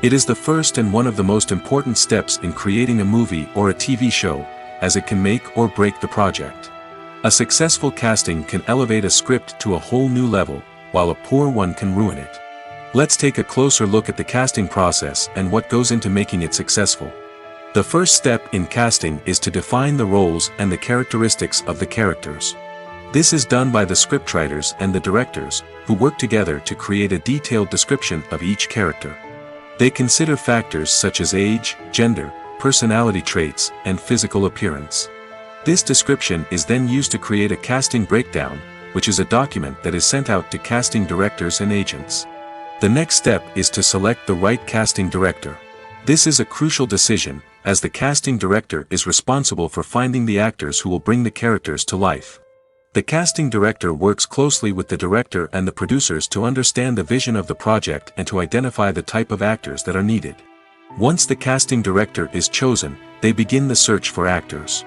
It is the first and one of the most important steps in creating a movie or a TV show, as it can make or break the project. A successful casting can elevate a script to a whole new level, while a poor one can ruin it. Let's take a closer look at the casting process and what goes into making it successful. The first step in casting is to define the roles and the characteristics of the characters. This is done by the scriptwriters and the directors, who work together to create a detailed description of each character. They consider factors such as age, gender, personality traits, and physical appearance. This description is then used to create a casting breakdown, which is a document that is sent out to casting directors and agents. The next step is to select the right casting director. This is a crucial decision, as the casting director is responsible for finding the actors who will bring the characters to life. The casting director works closely with the director and the producers to understand the vision of the project and to identify the type of actors that are needed. Once the casting director is chosen, they begin the search for actors.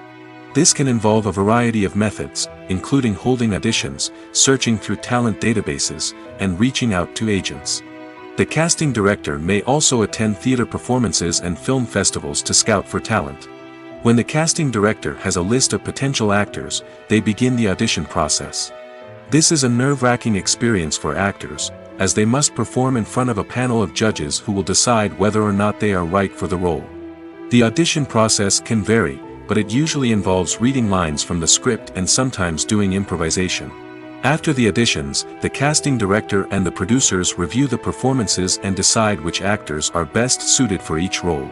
This can involve a variety of methods, including holding auditions, searching through talent databases, and reaching out to agents. The casting director may also attend theater performances and film festivals to scout for talent. When the casting director has a list of potential actors, they begin the audition process. This is a nerve-wracking experience for actors, as they must perform in front of a panel of judges who will decide whether or not they are right for the role. The audition process can vary, but it usually involves reading lines from the script and sometimes doing improvisation. After the auditions, the casting director and the producers review the performances and decide which actors are best suited for each role.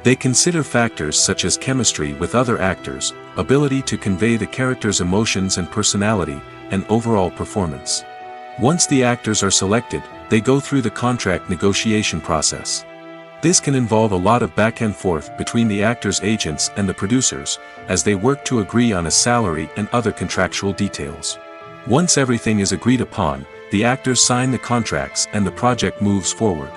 They consider factors such as chemistry with other actors, ability to convey the character's emotions and personality, and overall performance. Once the actors are selected, they go through the contract negotiation process. This can involve a lot of back and forth between the actors' agents and the producers, as they work to agree on a salary and other contractual details. Once everything is agreed upon, the actors sign the contracts and the project moves forward.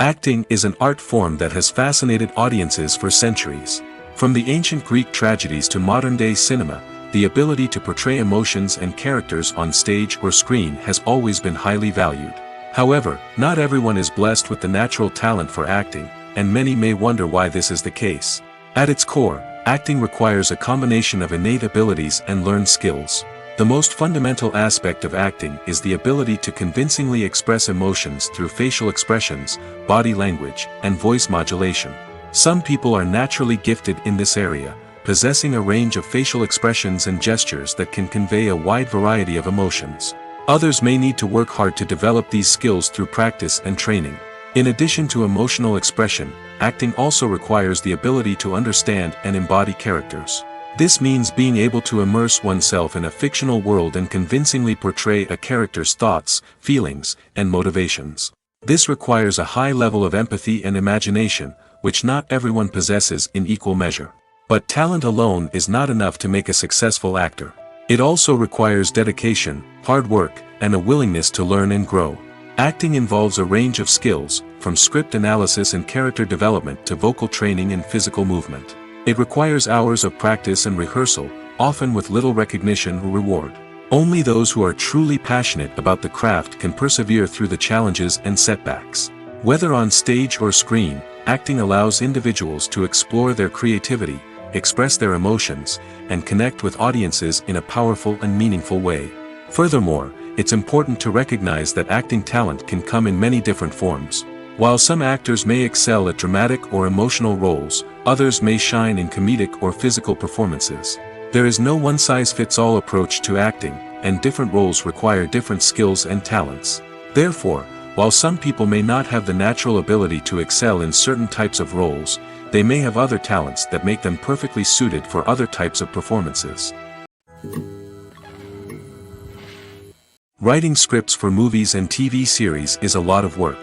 Acting is an art form that has fascinated audiences for centuries. From the ancient Greek tragedies to modern-day cinema, the ability to portray emotions and characters on stage or screen has always been highly valued. However, not everyone is blessed with the natural talent for acting, and many may wonder why this is the case. At its core, acting requires a combination of innate abilities and learned skills. The most fundamental aspect of acting is the ability to convincingly express emotions through facial expressions, body language, and voice modulation. Some people are naturally gifted in this area, possessing a range of facial expressions and gestures that can convey a wide variety of emotions. Others may need to work hard to develop these skills through practice and training. In addition to emotional expression, acting also requires the ability to understand and embody characters. This means being able to immerse oneself in a fictional world and convincingly portray a character's thoughts, feelings, and motivations. This requires a high level of empathy and imagination, which not everyone possesses in equal measure. But talent alone is not enough to make a successful actor. It also requires dedication, hard work, and a willingness to learn and grow. Acting involves a range of skills, from script analysis and character development to vocal training and physical movement. It requires hours of practice and rehearsal, often with little recognition or reward. Only those who are truly passionate about the craft can persevere through the challenges and setbacks. Whether on stage or screen, acting allows individuals to explore their creativity, express their emotions, and connect with audiences in a powerful and meaningful way. Furthermore, it's important to recognize that acting talent can come in many different forms. While some actors may excel at dramatic or emotional roles, others may shine in comedic or physical performances. There is no one-size-fits-all approach to acting, and different roles require different skills and talents. Therefore, while some people may not have the natural ability to excel in certain types of roles, they may have other talents that make them perfectly suited for other types of performances. Writing scripts for movies and TV series is a lot of work.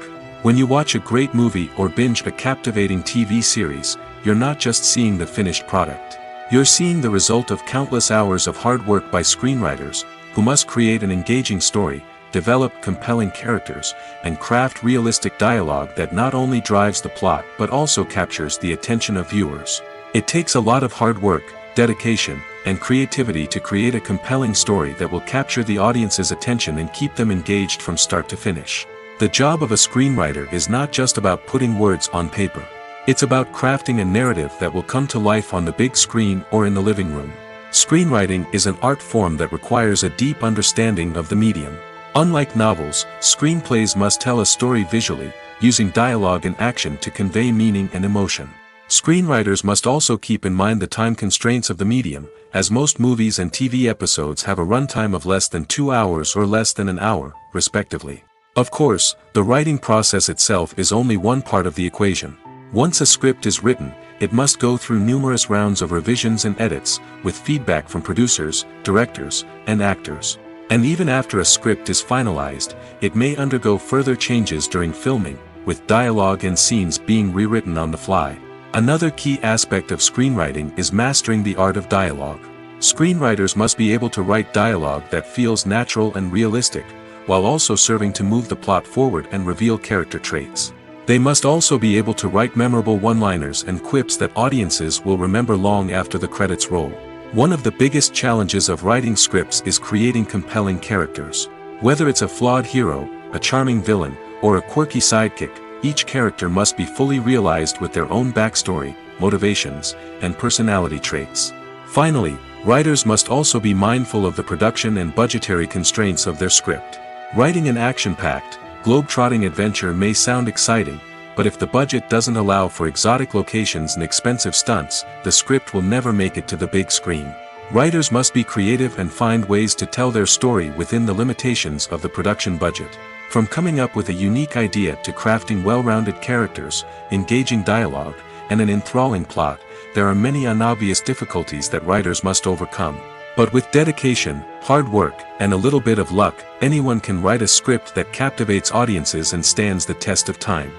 When you watch a great movie or binge a captivating TV series, you're not just seeing the finished product. You're seeing the result of countless hours of hard work by screenwriters, who must create an engaging story, develop compelling characters, and craft realistic dialogue that not only drives the plot but also captures the attention of viewers. It takes a lot of hard work, dedication, and creativity to create a compelling story that will capture the audience's attention and keep them engaged from start to finish. The job of a screenwriter is not just about putting words on paper. It's about crafting a narrative that will come to life on the big screen or in the living room. Screenwriting is an art form that requires a deep understanding of the medium. Unlike novels, screenplays must tell a story visually, using dialogue and action to convey meaning and emotion. Screenwriters must also keep in mind the time constraints of the medium, as most movies and TV episodes have a runtime of less than 2 hours or less than an hour, respectively. Of course, the writing process itself is only one part of the equation. Once a script is written, it must go through numerous rounds of revisions and edits, with feedback from producers, directors, and actors. And even after a script is finalized, it may undergo further changes during filming, with dialogue and scenes being rewritten on the fly. Another key aspect of screenwriting is mastering the art of dialogue. Screenwriters must be able to write dialogue that feels natural and realistic, while also serving to move the plot forward and reveal character traits. They must also be able to write memorable one-liners and quips that audiences will remember long after the credits roll. One of the biggest challenges of writing scripts is creating compelling characters. Whether it's a flawed hero, a charming villain, or a quirky sidekick, each character must be fully realized with their own backstory, motivations, and personality traits. Finally, writers must also be mindful of the production and budgetary constraints of their script. Writing an action-packed, globe-trotting adventure may sound exciting, but if the budget doesn't allow for exotic locations and expensive stunts, the script will never make it to the big screen. Writers must be creative and find ways to tell their story within the limitations of the production budget. From coming up with a unique idea to crafting well-rounded characters, engaging dialogue, and an enthralling plot, there are many unobvious difficulties that writers must overcome. But with dedication, hard work, and a little bit of luck, anyone can write a script that captivates audiences and stands the test of time.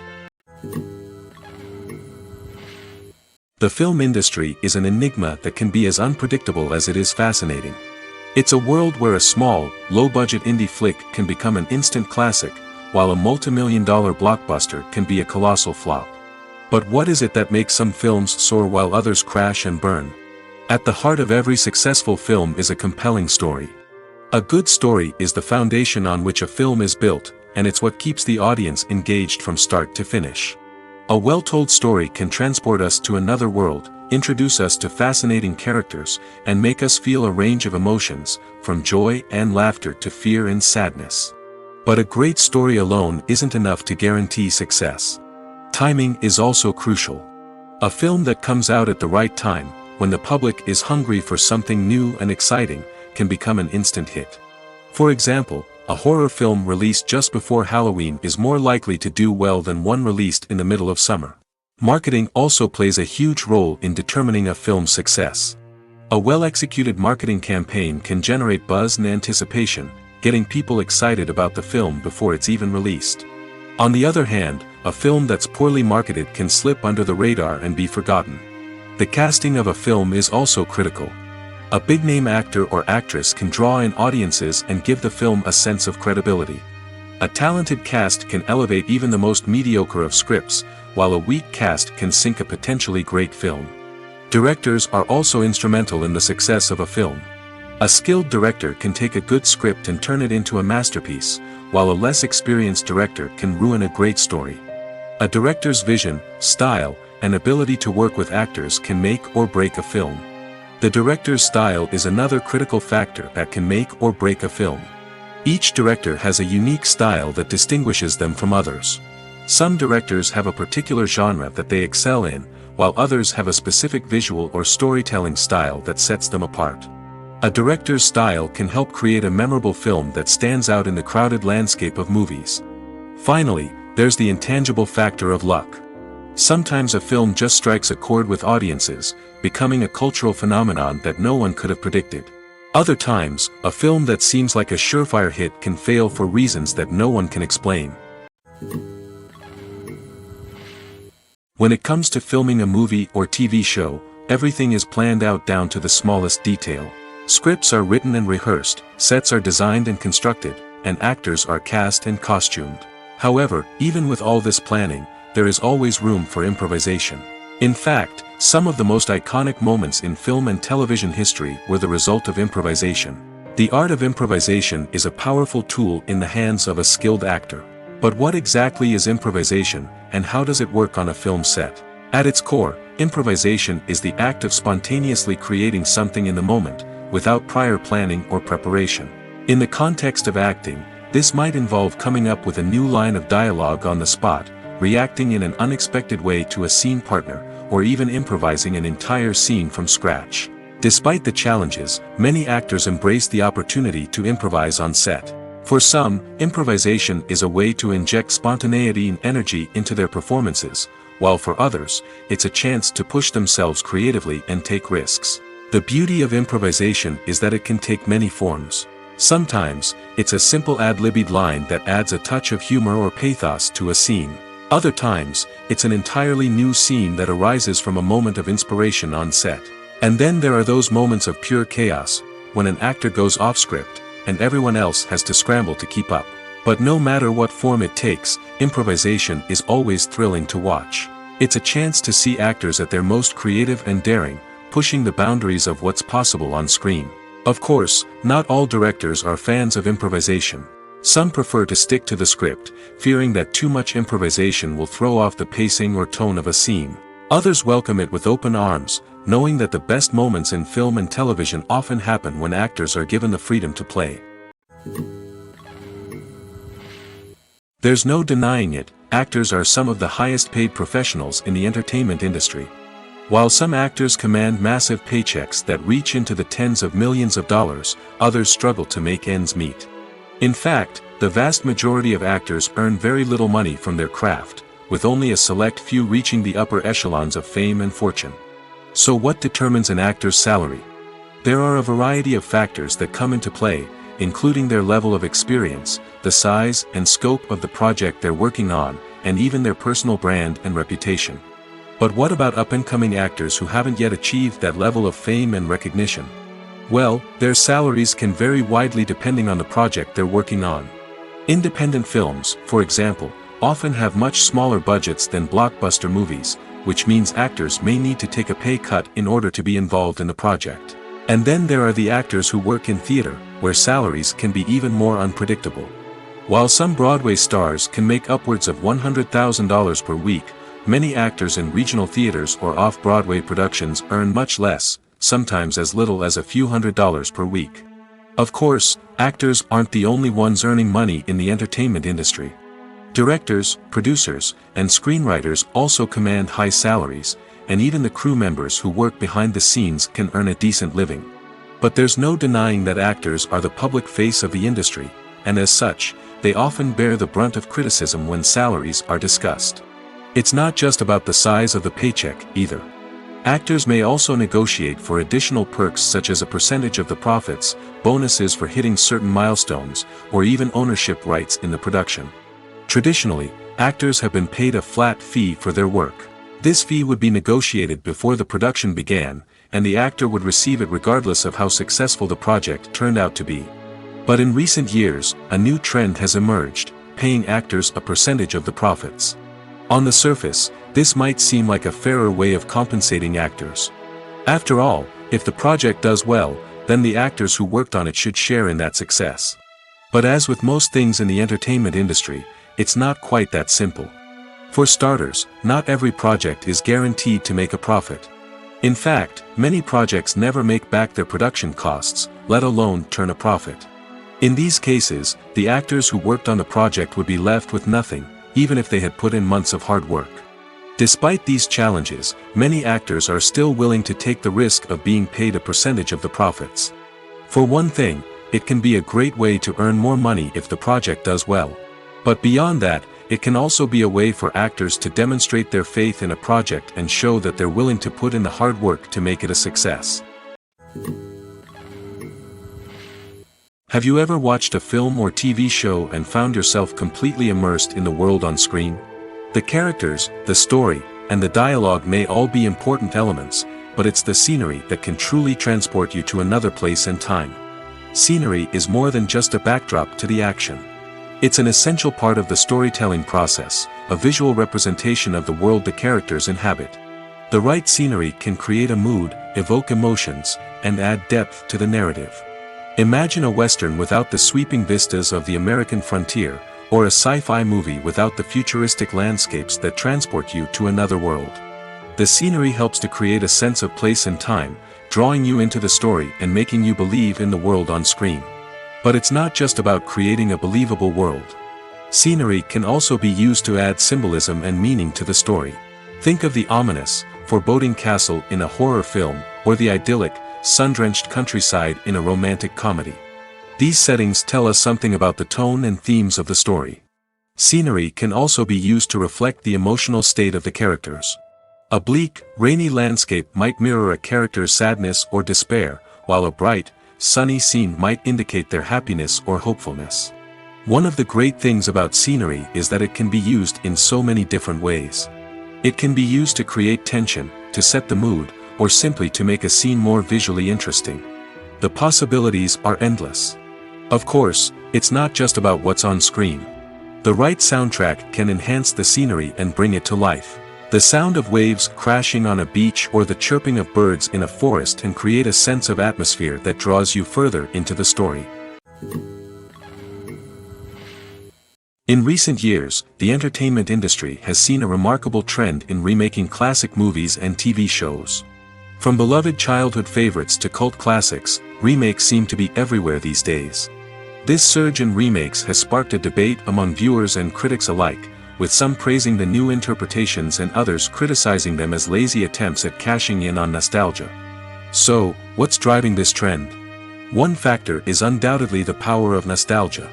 The film industry is an enigma that can be as unpredictable as it is fascinating. It's a world where a small, low-budget indie flick can become an instant classic, while a multi-million-dollar blockbuster can be a colossal flop. But what is it that makes some films soar while others crash and burn? At the heart of every successful film is a compelling story. A good story is the foundation on which a film is built, and it's what keeps the audience engaged from start to finish. A well-told story can transport us to another world, introduce us to fascinating characters, and make us feel a range of emotions, from joy and laughter to fear and sadness. But a great story alone isn't enough to guarantee success. Timing is also crucial. A film that comes out at the right time, when the public is hungry for something new and exciting, can become an instant hit. For example, a horror film released just before Halloween is more likely to do well than one released in the middle of summer. Marketing also plays a huge role in determining a film's success. A well-executed marketing campaign can generate buzz and anticipation, getting people excited about the film before it's even released. On the other hand, a film that's poorly marketed can slip under the radar and be forgotten. The casting of a film is also critical. A big-name actor or actress can draw in audiences and give the film a sense of credibility. A talented cast can elevate even the most mediocre of scripts, while a weak cast can sink a potentially great film. Directors are also instrumental in the success of a film. A skilled director can take a good script and turn it into a masterpiece, while a less experienced director can ruin a great story. A director's vision, style, and ability to work with actors can make or break a film. The director's style is another critical factor that can make or break a film. Each director has a unique style that distinguishes them from others. Some directors have a particular genre that they excel in, while others have a specific visual or storytelling style that sets them apart. A director's style can help create a memorable film that stands out in the crowded landscape of movies. Finally, there's the intangible factor of luck. Sometimes a film just strikes a chord with audiences, becoming a cultural phenomenon that no one could have predicted. Other times, a film that seems like a surefire hit can fail for reasons that no one can explain. When it comes to filming a movie or TV show, everything is planned out down to the smallest detail. Scripts are written and rehearsed, sets are designed and constructed, and actors are cast and costumed. However, even with all this planning, there is always room for improvisation. In fact, some of the most iconic moments in film and television history were the result of improvisation. The art of improvisation is a powerful tool in the hands of a skilled actor. But what exactly is improvisation, and how does it work on a film set? At its core, improvisation is the act of spontaneously creating something in the moment, without prior planning or preparation. In the context of acting, this might involve coming up with a new line of dialogue on the spot, reacting in an unexpected way to a scene partner, or even improvising an entire scene from scratch. Despite the challenges, many actors embrace the opportunity to improvise on set. For some, improvisation is a way to inject spontaneity and energy into their performances, while for others, it's a chance to push themselves creatively and take risks. The beauty of improvisation is that it can take many forms. Sometimes, it's a simple ad-libbed line that adds a touch of humor or pathos to a scene. Other times, it's an entirely new scene that arises from a moment of inspiration on set. And then there are those moments of pure chaos, when an actor goes off script, and everyone else has to scramble to keep up. But no matter what form it takes, improvisation is always thrilling to watch. It's a chance to see actors at their most creative and daring, pushing the boundaries of what's possible on screen. Of course, not all directors are fans of improvisation. Some prefer to stick to the script, fearing that too much improvisation will throw off the pacing or tone of a scene. Others welcome it with open arms, knowing that the best moments in film and television often happen when actors are given the freedom to play. There's no denying it, actors are some of the highest paid professionals in the entertainment industry. While some actors command massive paychecks that reach into the tens of millions of dollars, others struggle to make ends meet. In fact, the vast majority of actors earn very little money from their craft, with only a select few reaching the upper echelons of fame and fortune. So what determines an actor's salary? There are a variety of factors that come into play, including their level of experience, the size and scope of the project they're working on, and even their personal brand and reputation. But what about up-and-coming actors who haven't yet achieved that level of fame and recognition? Well, their salaries can vary widely depending on the project they're working on. Independent films, for example, often have much smaller budgets than blockbuster movies, which means actors may need to take a pay cut in order to be involved in the project. And then there are the actors who work in theater, where salaries can be even more unpredictable. While some Broadway stars can make upwards of $100,000 per week, many actors in regional theaters or off-Broadway productions earn much less, sometimes as little as a few $100s per week. Of course, actors aren't the only ones earning money in the entertainment industry. Directors, producers, and screenwriters also command high salaries, and even the crew members who work behind the scenes can earn a decent living. But there's no denying that actors are the public face of the industry, and as such, they often bear the brunt of criticism when salaries are discussed. It's not just about the size of the paycheck, either. Actors may also negotiate for additional perks such as a percentage of the profits, bonuses for hitting certain milestones, or even ownership rights in the production. Traditionally, actors have been paid a flat fee for their work. This fee would be negotiated before the production began, and the actor would receive it regardless of how successful the project turned out to be. But in recent years, a new trend has emerged, paying actors a percentage of the profits. On the surface, this might seem like a fairer way of compensating actors. After all, if the project does well, then the actors who worked on it should share in that success. But as with most things in the entertainment industry, it's not quite that simple. For starters, not every project is guaranteed to make a profit. In fact, many projects never make back their production costs, let alone turn a profit. In these cases, the actors who worked on the project would be left with nothing, even if they had put in months of hard work. Despite these challenges, many actors are still willing to take the risk of being paid a percentage of the profits. For one thing, it can be a great way to earn more money if the project does well. But beyond that, it can also be a way for actors to demonstrate their faith in a project and show that they're willing to put in the hard work to make it a success. Have you ever watched a film or TV show and found yourself completely immersed in the world on screen? The characters, the story, and the dialogue may all be important elements, but it's the scenery that can truly transport you to another place and time. Scenery is more than just a backdrop to the action. It's an essential part of the storytelling process, a visual representation of the world the characters inhabit. The right scenery can create a mood, evoke emotions, and add depth to the narrative. Imagine a Western without the sweeping vistas of the American frontier, or a sci-fi movie without the futuristic landscapes that transport you to another world. The scenery helps to create a sense of place and time, drawing you into the story and making you believe in the world on screen. But it's not just about creating a believable world. Scenery can also be used to add symbolism and meaning to the story. Think of the ominous, foreboding castle in a horror film, or the idyllic, sun-drenched countryside in a romantic comedy. These settings tell us something about the tone and themes of the story. Scenery can also be used to reflect the emotional state of the characters. A bleak, rainy landscape might mirror a character's sadness or despair, while a bright, sunny scene might indicate their happiness or hopefulness. One of the great things about scenery is that it can be used in so many different ways. It can be used to create tension, to set the mood, or simply to make a scene more visually interesting. The possibilities are endless. Of course, it's not just about what's on screen. The right soundtrack can enhance the scenery and bring it to life. The sound of waves crashing on a beach or the chirping of birds in a forest can create a sense of atmosphere that draws you further into the story. In recent years, the entertainment industry has seen a remarkable trend in remaking classic movies and TV shows. From beloved childhood favorites to cult classics, remakes seem to be everywhere these days. This surge in remakes has sparked a debate among viewers and critics alike, with some praising the new interpretations and others criticizing them as lazy attempts at cashing in on nostalgia. So, what's driving this trend? One factor is undoubtedly the power of nostalgia.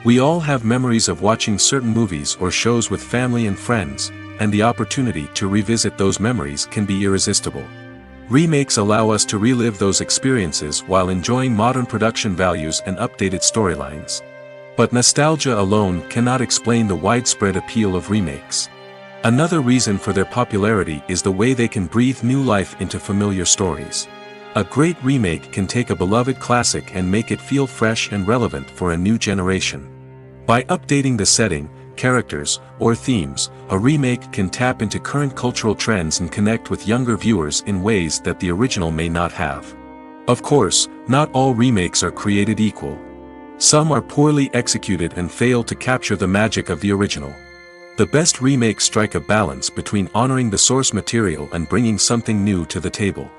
We all have memories of watching certain movies or shows with family and friends, and the opportunity to revisit those memories can be irresistible. Remakes allow us to relive those experiences while enjoying modern production values and updated storylines. But nostalgia alone cannot explain the widespread appeal of remakes. Another reason for their popularity is the way they can breathe new life into familiar stories. A great remake can take a beloved classic and make it feel fresh and relevant for a new generation. By updating the setting, characters, or themes, a remake can tap into current cultural trends and connect with younger viewers in ways that the original may not have. Of course, not all remakes are created equal. Some are poorly executed and fail to capture the magic of the original. The best remakes strike a balance between honoring the source material and bringing something new to the table.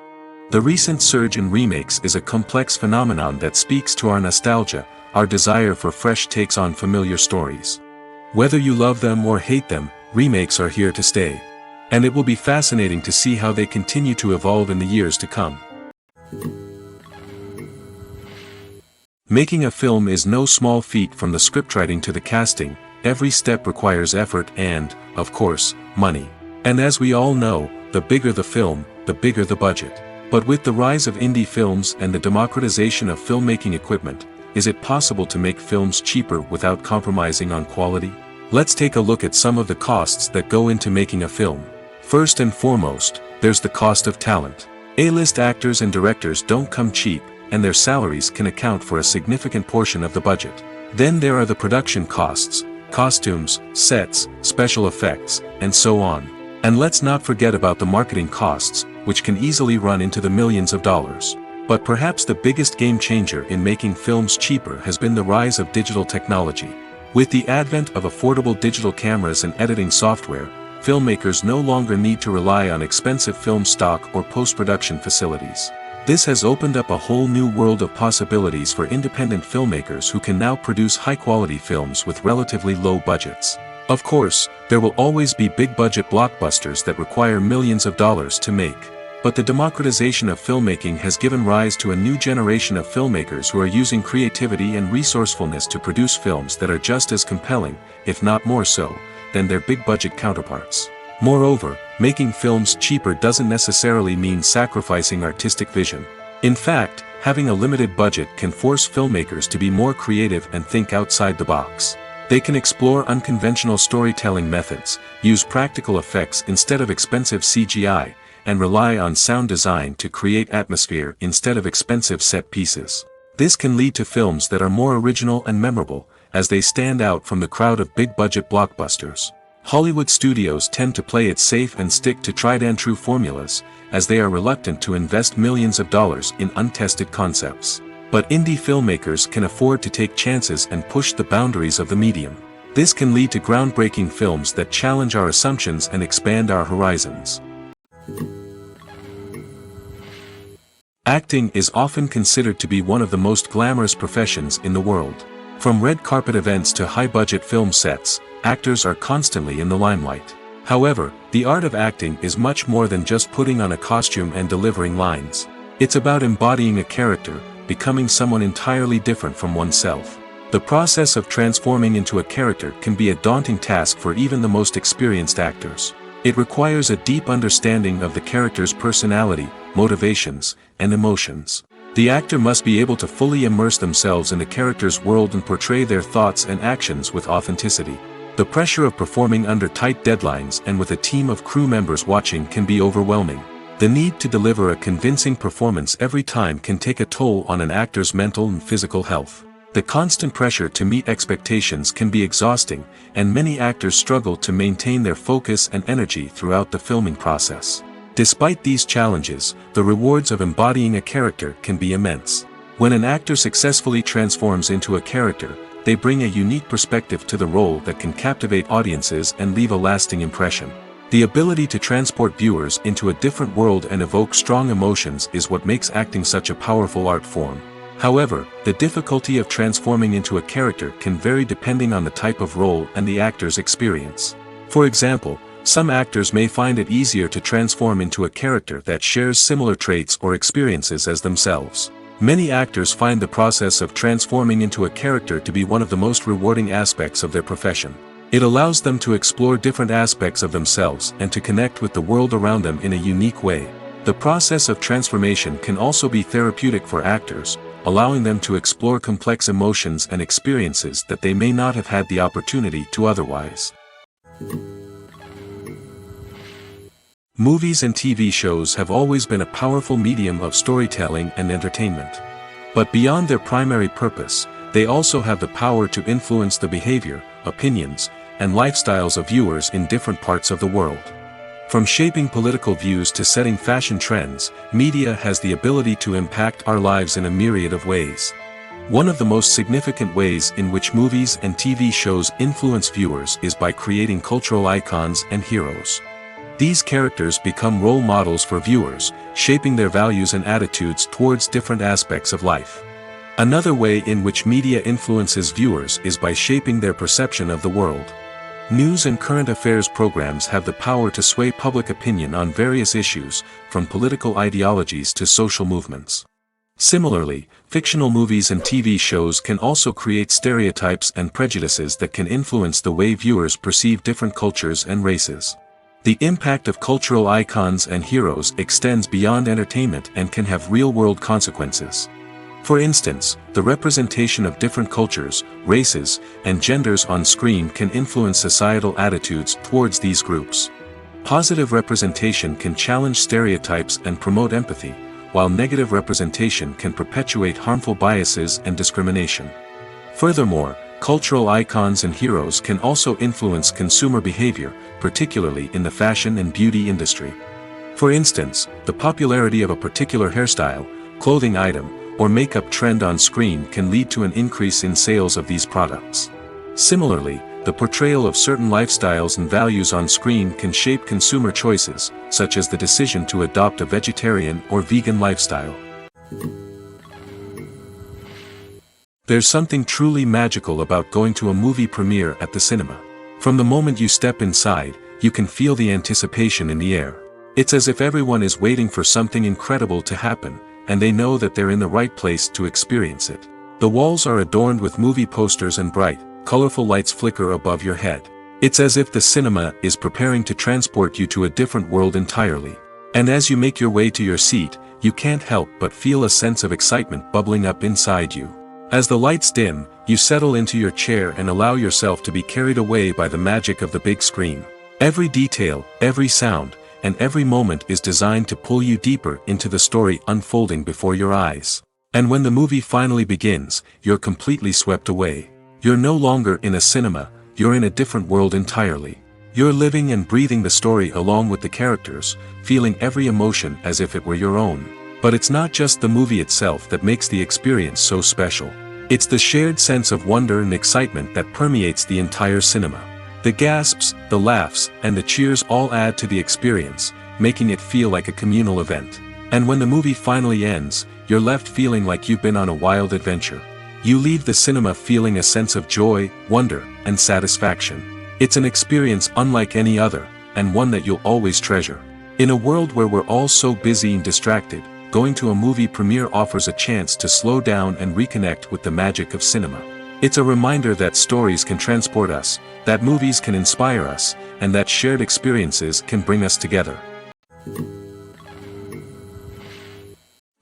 The recent surge in remakes is a complex phenomenon that speaks to our nostalgia, our desire for fresh takes on familiar stories. Whether you love them or hate them, remakes are here to stay. And it will be fascinating to see how they continue to evolve in the years to come. Making a film is no small feat. From the scriptwriting to the casting, every step requires effort and, of course, money. And as we all know, the bigger the film, the bigger the budget. But with the rise of indie films and the democratization of filmmaking equipment, is it possible to make films cheaper without compromising on quality? Let's take a look at some of the costs that go into making a film. First and foremost, there's the cost of talent. A-list actors and directors don't come cheap, and their salaries can account for a significant portion of the budget. Then there are the production costs, costumes, sets, special effects, and so on. And let's not forget about the marketing costs, which can easily run into the millions of dollars. But perhaps the biggest game changer in making films cheaper has been the rise of digital technology. With the advent of affordable digital cameras and editing software, filmmakers no longer need to rely on expensive film stock or post-production facilities. This has opened up a whole new world of possibilities for independent filmmakers who can now produce high-quality films with relatively low budgets. Of course, there will always be big-budget blockbusters that require millions of dollars to make. But the democratization of filmmaking has given rise to a new generation of filmmakers who are using creativity and resourcefulness to produce films that are just as compelling, if not more so, than their big-budget counterparts. Moreover, making films cheaper doesn't necessarily mean sacrificing artistic vision. In fact, having a limited budget can force filmmakers to be more creative and think outside the box. They can explore unconventional storytelling methods, use practical effects instead of expensive CGI, and rely on sound design to create atmosphere instead of expensive set pieces. This can lead to films that are more original and memorable, as they stand out from the crowd of big-budget blockbusters. Hollywood studios tend to play it safe and stick to tried-and-true formulas, as they are reluctant to invest millions of dollars in untested concepts. But indie filmmakers can afford to take chances and push the boundaries of the medium. This can lead to groundbreaking films that challenge our assumptions and expand our horizons. Acting is often considered to be one of the most glamorous professions in the world. From red carpet events to high-budget film sets, actors are constantly in the limelight. However, the art of acting is much more than just putting on a costume and delivering lines. It's about embodying a character, becoming someone entirely different from oneself. The process of transforming into a character can be a daunting task for even the most experienced actors. It requires a deep understanding of the character's personality, motivations, and emotions. The actor must be able to fully immerse themselves in the character's world and portray their thoughts and actions with authenticity. The pressure of performing under tight deadlines and with a team of crew members watching can be overwhelming. The need to deliver a convincing performance every time can take a toll on an actor's mental and physical health. The constant pressure to meet expectations can be exhausting, and many actors struggle to maintain their focus and energy throughout the filming process. Despite these challenges, the rewards of embodying a character can be immense. When an actor successfully transforms into a character, they bring a unique perspective to the role that can captivate audiences and leave a lasting impression. The ability to transport viewers into a different world and evoke strong emotions is what makes acting such a powerful art form. However, the difficulty of transforming into a character can vary depending on the type of role and the actor's experience. For example, some actors may find it easier to transform into a character that shares similar traits or experiences as themselves. Many actors find the process of transforming into a character to be one of the most rewarding aspects of their profession. It allows them to explore different aspects of themselves and to connect with the world around them in a unique way. The process of transformation can also be therapeutic for actors, allowing them to explore complex emotions and experiences that they may not have had the opportunity to otherwise. Movies and TV shows have always been a powerful medium of storytelling and entertainment. But beyond their primary purpose, they also have the power to influence the behavior, opinions, and lifestyles of viewers in different parts of the world. From shaping political views to setting fashion trends, media has the ability to impact our lives in a myriad of ways. One of the most significant ways in which movies and TV shows influence viewers is by creating cultural icons and heroes. These characters become role models for viewers, shaping their values and attitudes towards different aspects of life. Another way in which media influences viewers is by shaping their perception of the world. News and current affairs programs have the power to sway public opinion on various issues, from political ideologies to social movements. Similarly, fictional movies and TV shows can also create stereotypes and prejudices that can influence the way viewers perceive different cultures and races. The impact of cultural icons and heroes extends beyond entertainment and can have real-world consequences. For instance, the representation of different cultures, races, and genders on screen can influence societal attitudes towards these groups. Positive representation can challenge stereotypes and promote empathy, while negative representation can perpetuate harmful biases and discrimination. Furthermore, cultural icons and heroes can also influence consumer behavior, particularly in the fashion and beauty industry. For instance, the popularity of a particular hairstyle, clothing item, or makeup trend on screen can lead to an increase in sales of these products. Similarly, the portrayal of certain lifestyles and values on screen can shape consumer choices, such as the decision to adopt a vegetarian or vegan lifestyle. There's something truly magical about going to a movie premiere at the cinema. From the moment you step inside, you can feel the anticipation in the air. It's as if everyone is waiting for something incredible to happen, and they know that they're in the right place to experience it. The walls are adorned with movie posters and bright, colorful lights flicker above your head. It's as if the cinema is preparing to transport you to a different world entirely. And as you make your way to your seat, you can't help but feel a sense of excitement bubbling up inside you. As the lights dim, you settle into your chair and allow yourself to be carried away by the magic of the big screen. Every detail, every sound, and every moment is designed to pull you deeper into the story unfolding before your eyes. And when the movie finally begins, you're completely swept away. You're no longer in a cinema, you're in a different world entirely. You're living and breathing the story along with the characters, feeling every emotion as if it were your own. But it's not just the movie itself that makes the experience so special. It's the shared sense of wonder and excitement that permeates the entire cinema. The gasps, the laughs, and the cheers all add to the experience, making it feel like a communal event. And when the movie finally ends, you're left feeling like you've been on a wild adventure. You leave the cinema feeling a sense of joy, wonder, and satisfaction. It's an experience unlike any other, and one that you'll always treasure. In a world where we're all so busy and distracted, going to a movie premiere offers a chance to slow down and reconnect with the magic of cinema. It's a reminder that stories can transport us, that movies can inspire us, and that shared experiences can bring us together.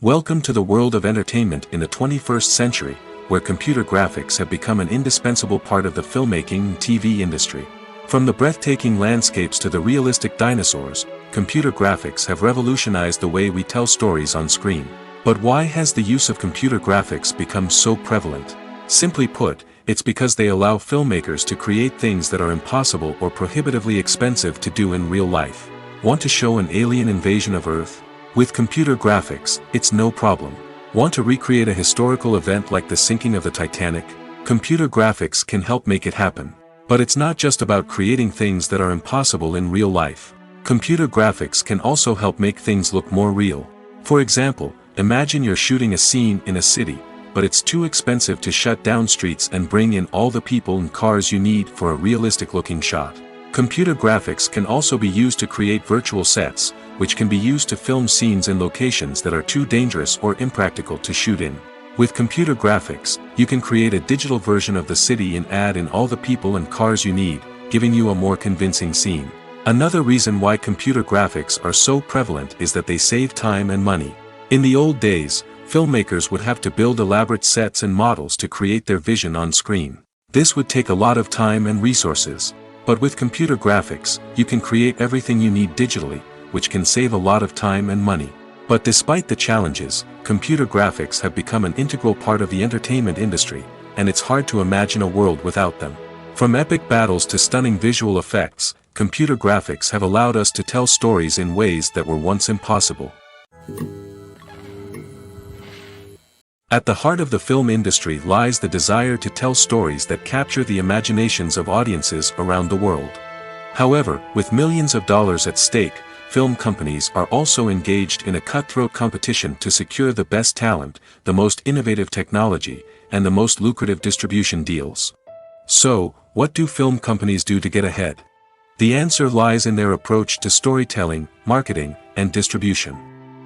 Welcome to the world of entertainment in the 21st century, where computer graphics have become an indispensable part of the filmmaking and TV industry. From the breathtaking landscapes to the realistic dinosaurs, computer graphics have revolutionized the way we tell stories on screen. But why has the use of computer graphics become so prevalent? Simply put, it's because they allow filmmakers to create things that are impossible or prohibitively expensive to do in real life. Want to show an alien invasion of Earth? With computer graphics, it's no problem. Want to recreate a historical event like the sinking of the Titanic? Computer graphics can help make it happen. But it's not just about creating things that are impossible in real life. Computer graphics can also help make things look more real. For example, imagine you're shooting a scene in a city, but it's too expensive to shut down streets and bring in all the people and cars you need for a realistic-looking shot. Computer graphics can also be used to create virtual sets, which can be used to film scenes in locations that are too dangerous or impractical to shoot in. With computer graphics, you can create a digital version of the city and add in all the people and cars you need, giving you a more convincing scene. Another reason why computer graphics are so prevalent is that they save time and money. In the old days, filmmakers would have to build elaborate sets and models to create their vision on screen. This would take a lot of time and resources. But with computer graphics, you can create everything you need digitally, which can save a lot of time and money. But despite the challenges, computer graphics have become an integral part of the entertainment industry, and it's hard to imagine a world without them. From epic battles to stunning visual effects, computer graphics have allowed us to tell stories in ways that were once impossible. At the heart of the film industry lies the desire to tell stories that capture the imaginations of audiences around the world. However, with millions of dollars at stake, film companies are also engaged in a cutthroat competition to secure the best talent, the most innovative technology, and the most lucrative distribution deals. So, what do film companies do to get ahead? The answer lies in their approach to storytelling, marketing, and distribution.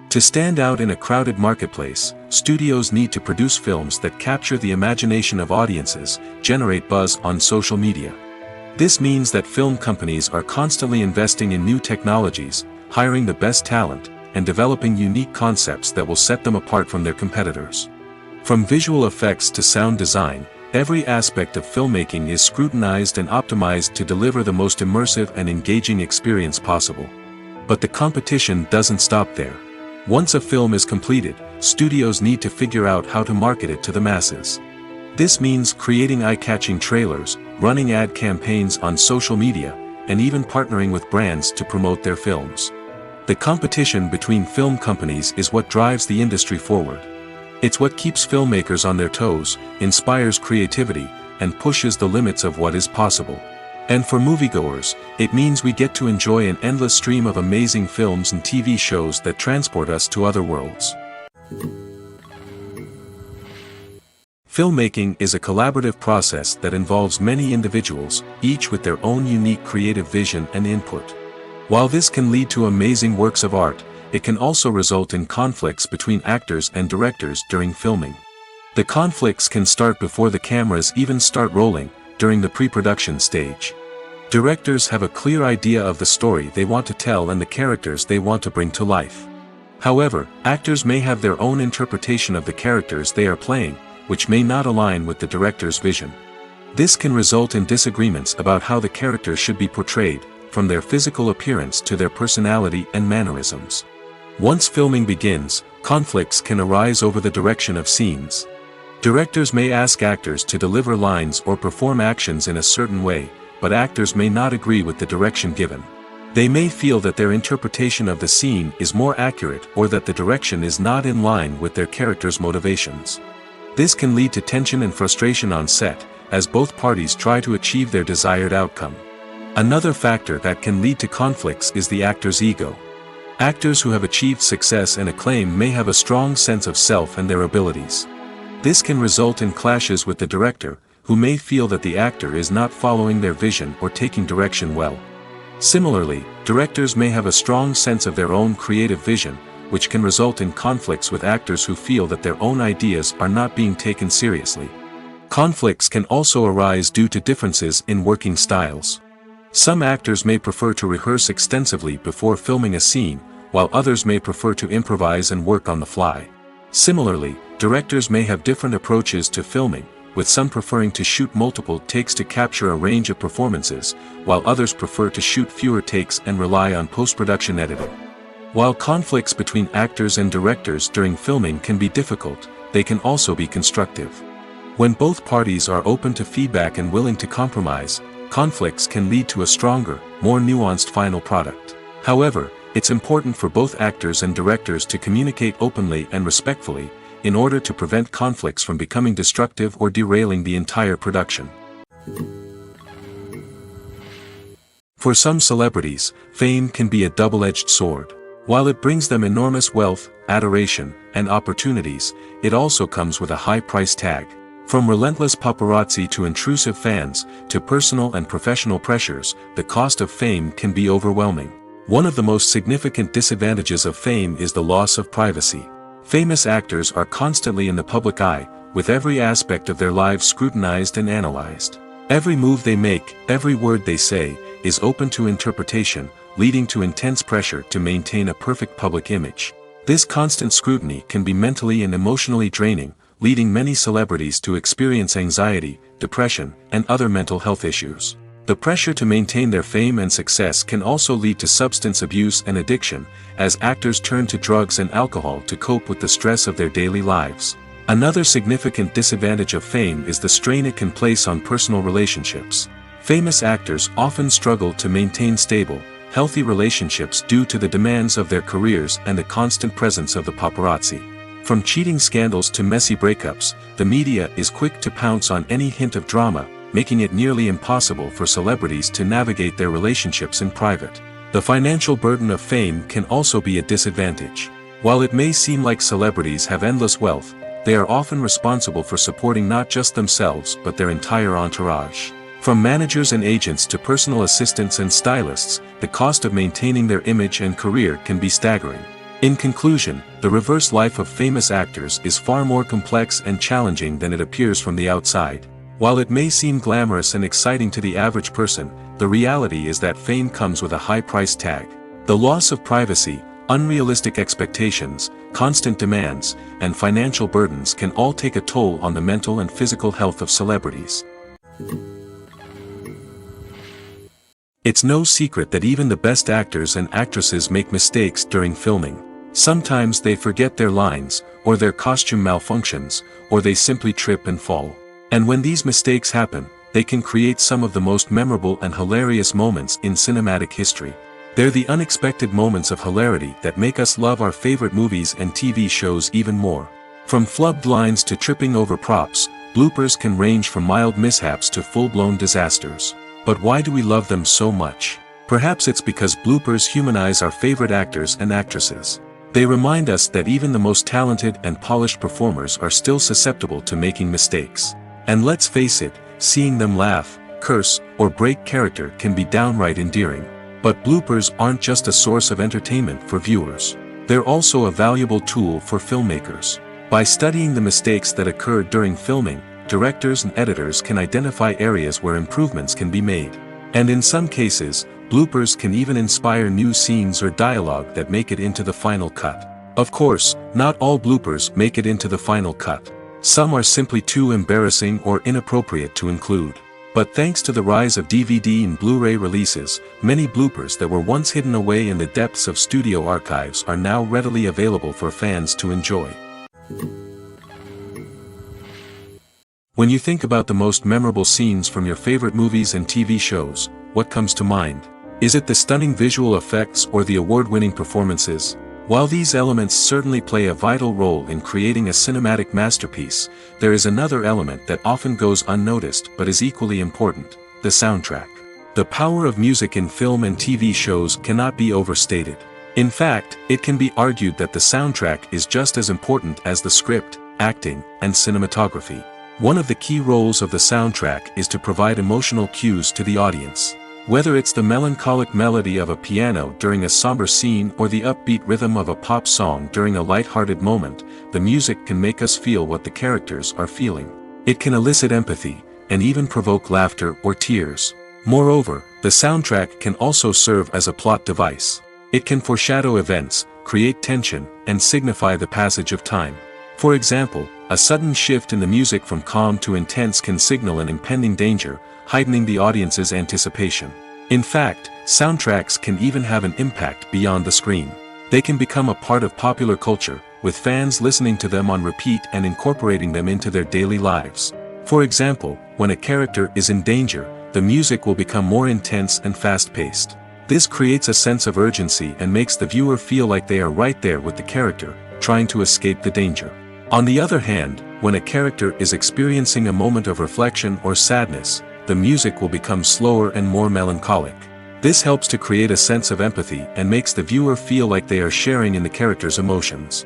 To stand out in a crowded marketplace, studios need to produce films that capture the imagination of audiences, generate buzz on social media. This means that film companies are constantly investing in new technologies, hiring the best talent, and developing unique concepts that will set them apart from their competitors. From visual effects to sound design, every aspect of filmmaking is scrutinized and optimized to deliver the most immersive and engaging experience possible. But the competition doesn't stop there. Once a film is completed, studios need to figure out how to market it to the masses. This means creating eye-catching trailers, running ad campaigns on social media, and even partnering with brands to promote their films. The competition between film companies is what drives the industry forward. It's what keeps filmmakers on their toes, inspires creativity, and pushes the limits of what is possible. And for moviegoers, it means we get to enjoy an endless stream of amazing films and TV shows that transport us to other worlds. Filmmaking is a collaborative process that involves many individuals, each with their own unique creative vision and input. While this can lead to amazing works of art, it can also result in conflicts between actors and directors during filming. The conflicts can start before the cameras even start rolling, during the pre-production stage. Directors have a clear idea of the story they want to tell and the characters they want to bring to life. However, actors may have their own interpretation of the characters they are playing, which may not align with the director's vision. This can result in disagreements about how the character should be portrayed, from their physical appearance to their personality and mannerisms. Once filming begins, conflicts can arise over the direction of scenes. Directors may ask actors to deliver lines or perform actions in a certain way, but actors may not agree with the direction given. They may feel that their interpretation of the scene is more accurate or that the direction is not in line with their character's motivations. This can lead to tension and frustration on set, as both parties try to achieve their desired outcome. Another factor that can lead to conflicts is the actor's ego. Actors who have achieved success and acclaim may have a strong sense of self and their abilities. This can result in clashes with the director, who may feel that the actor is not following their vision or taking direction well. Similarly, directors may have a strong sense of their own creative vision, which can result in conflicts with actors who feel that their own ideas are not being taken seriously. Conflicts can also arise due to differences in working styles. Some actors may prefer to rehearse extensively before filming a scene, while others may prefer to improvise and work on the fly. Similarly, directors may have different approaches to filming, with some preferring to shoot multiple takes to capture a range of performances, while others prefer to shoot fewer takes and rely on post-production editing. While conflicts between actors and directors during filming can be difficult, they can also be constructive. When both parties are open to feedback and willing to compromise, conflicts can lead to a stronger, more nuanced final product. However, it's important for both actors and directors to communicate openly and respectfully, in order to prevent conflicts from becoming destructive or derailing the entire production. For some celebrities, fame can be a double-edged sword. While it brings them enormous wealth, adoration, and opportunities, it also comes with a high price tag. From relentless paparazzi to intrusive fans, to personal and professional pressures, the cost of fame can be overwhelming. One of the most significant disadvantages of fame is the loss of privacy. Famous actors are constantly in the public eye, with every aspect of their lives scrutinized and analyzed. Every move they make, every word they say, is open to interpretation, leading to intense pressure to maintain a perfect public image. This constant scrutiny can be mentally and emotionally draining, leading many celebrities to experience anxiety, depression, and other mental health issues. The pressure to maintain their fame and success can also lead to substance abuse and addiction, as actors turn to drugs and alcohol to cope with the stress of their daily lives. Another significant disadvantage of fame is the strain it can place on personal relationships. Famous actors often struggle to maintain stable, healthy relationships due to the demands of their careers and the constant presence of the paparazzi. From cheating scandals to messy breakups, the media is quick to pounce on any hint of drama, making it nearly impossible for celebrities to navigate their relationships in private. The financial burden of fame can also be a disadvantage. While it may seem like celebrities have endless wealth, they are often responsible for supporting not just themselves but their entire entourage. From managers and agents to personal assistants and stylists, the cost of maintaining their image and career can be staggering. In conclusion, the reverse life of famous actors is far more complex and challenging than it appears from the outside. While it may seem glamorous and exciting to the average person, the reality is that fame comes with a high price tag. The loss of privacy, unrealistic expectations, constant demands, and financial burdens can all take a toll on the mental and physical health of celebrities. It's no secret that even the best actors and actresses make mistakes during filming. Sometimes they forget their lines, or their costume malfunctions, or they simply trip and fall. And when these mistakes happen, they can create some of the most memorable and hilarious moments in cinematic history. They're the unexpected moments of hilarity that make us love our favorite movies and TV shows even more. From flubbed lines to tripping over props, bloopers can range from mild mishaps to full-blown disasters. But why do we love them so much? Perhaps it's because bloopers humanize our favorite actors and actresses. They remind us that even the most talented and polished performers are still susceptible to making mistakes. And let's face it, seeing them laugh, curse, or break character can be downright endearing. But bloopers aren't just a source of entertainment for viewers. They're also a valuable tool for filmmakers. By studying the mistakes that occurred during filming, directors and editors can identify areas where improvements can be made. And in some cases, bloopers can even inspire new scenes or dialogue that make it into the final cut. Of course, not all bloopers make it into the final cut. Some are simply too embarrassing or inappropriate to include. But thanks to the rise of DVD and Blu-ray releases, many bloopers that were once hidden away in the depths of studio archives are now readily available for fans to enjoy. When you think about the most memorable scenes from your favorite movies and TV shows, what comes to mind? Is it the stunning visual effects or the award-winning performances? While these elements certainly play a vital role in creating a cinematic masterpiece, there is another element that often goes unnoticed but is equally important: the soundtrack. The power of music in film and TV shows cannot be overstated. In fact, it can be argued that the soundtrack is just as important as the script, acting, and cinematography. One of the key roles of the soundtrack is to provide emotional cues to the audience. Whether it's the melancholic melody of a piano during a somber scene or the upbeat rhythm of a pop song during a light-hearted moment, the music can make us feel what the characters are feeling. It can elicit empathy, and even provoke laughter or tears. Moreover, the soundtrack can also serve as a plot device. It can foreshadow events, create tension, and signify the passage of time. For example, a sudden shift in the music from calm to intense can signal an impending danger, heightening the audience's anticipation. In fact, soundtracks can even have an impact beyond the screen. They can become a part of popular culture, with fans listening to them on repeat and incorporating them into their daily lives. For example, when a character is in danger, the music will become more intense and fast-paced. This creates a sense of urgency and makes the viewer feel like they are right there with the character, trying to escape the danger. On the other hand, when a character is experiencing a moment of reflection or sadness, the music will become slower and more melancholic. This helps to create a sense of empathy and makes the viewer feel like they are sharing in the character's emotions.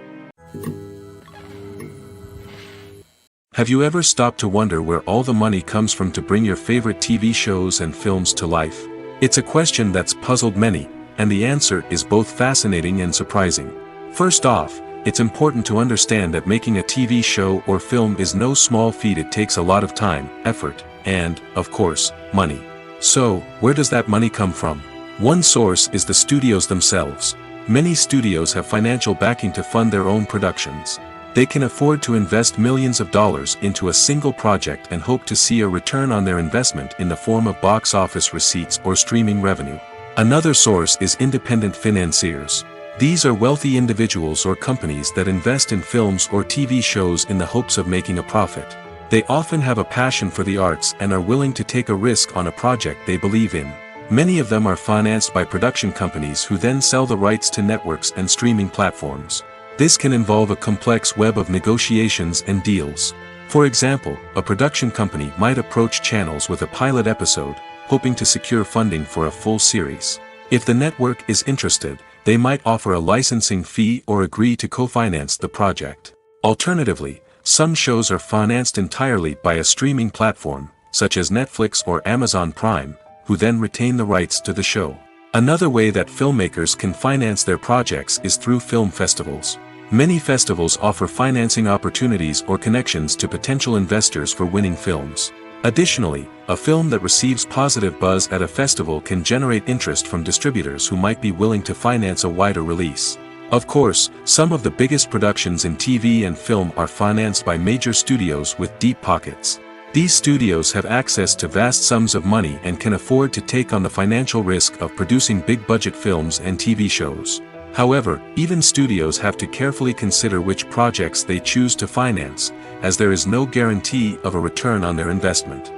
Have you ever stopped to wonder where all the money comes from to bring your favorite TV shows and films to life? It's a question that's puzzled many, and the answer is both fascinating and surprising. First off, it's important to understand that making a TV show or film is no small feat. It takes a lot of time, effort, and, of course, money. So, where does that money come from? One source is the studios themselves. Many studios have financial backing to fund their own productions. They can afford to invest millions of dollars into a single project and hope to see a return on their investment in the form of box office receipts or streaming revenue. Another source is independent financiers. These are wealthy individuals or companies that invest in films or TV shows in the hopes of making a profit. They often have a passion for the arts and are willing to take a risk on a project they believe in. Many of them are financed by production companies who then sell the rights to networks and streaming platforms. This can involve a complex web of negotiations and deals. For example, a production company might approach channels with a pilot episode, hoping to secure funding for a full series. If the network is interested, they might offer a licensing fee or agree to co-finance the project. Alternatively, some shows are financed entirely by a streaming platform, such as Netflix or Amazon Prime, who then retain the rights to the show. Another way that filmmakers can finance their projects is through film festivals. Many festivals offer financing opportunities or connections to potential investors for winning films. Additionally, a film that receives positive buzz at a festival can generate interest from distributors who might be willing to finance a wider release. Of course, some of the biggest productions in TV and film are financed by major studios with deep pockets. These studios have access to vast sums of money and can afford to take on the financial risk of producing big-budget films and TV shows. However, even studios have to carefully consider which projects they choose to finance, as there is no guarantee of a return on their investment.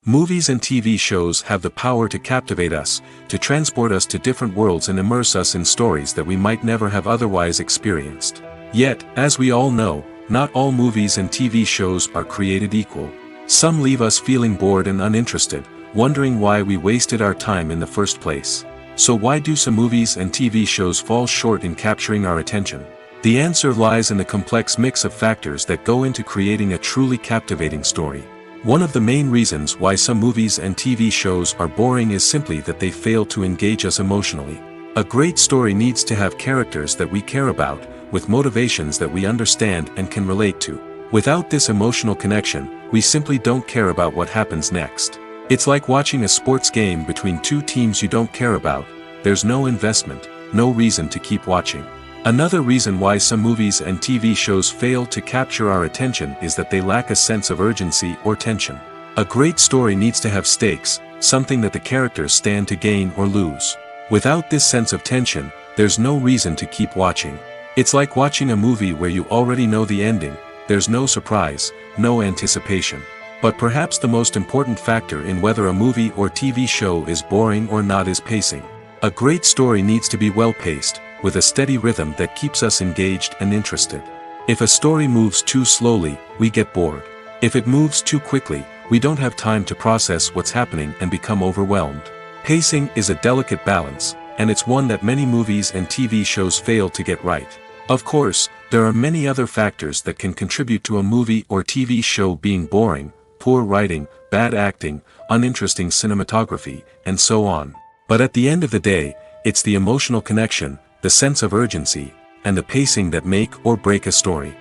Movies and TV shows have the power to captivate us, to transport us to different worlds and immerse us in stories that we might never have otherwise experienced. Yet, as we all know, not all movies and TV shows are created equal. Some leave us feeling bored and uninterested, wondering why we wasted our time in the first place. So why do some movies and TV shows fall short in capturing our attention? The answer lies in the complex mix of factors that go into creating a truly captivating story. One of the main reasons why some movies and TV shows are boring is simply that they fail to engage us emotionally. A great story needs to have characters that we care about, with motivations that we understand and can relate to. Without this emotional connection, we simply don't care about what happens next. It's like watching a sports game between two teams you don't care about. There's no investment, no reason to keep watching. Another reason why some movies and TV shows fail to capture our attention is that they lack a sense of urgency or tension. A great story needs to have stakes, something that the characters stand to gain or lose. Without this sense of tension, there's no reason to keep watching. It's like watching a movie where you already know the ending, there's no surprise, no anticipation. But perhaps the most important factor in whether a movie or TV show is boring or not is pacing. A great story needs to be well-paced, with a steady rhythm that keeps us engaged and interested. If a story moves too slowly, we get bored. If it moves too quickly, we don't have time to process what's happening and become overwhelmed. Pacing is a delicate balance, and it's one that many movies and TV shows fail to get right. Of course, there are many other factors that can contribute to a movie or TV show being boring: poor writing, bad acting, uninteresting cinematography, and so on. But at the end of the day, it's the emotional connection, the sense of urgency, and the pacing that make or break a story.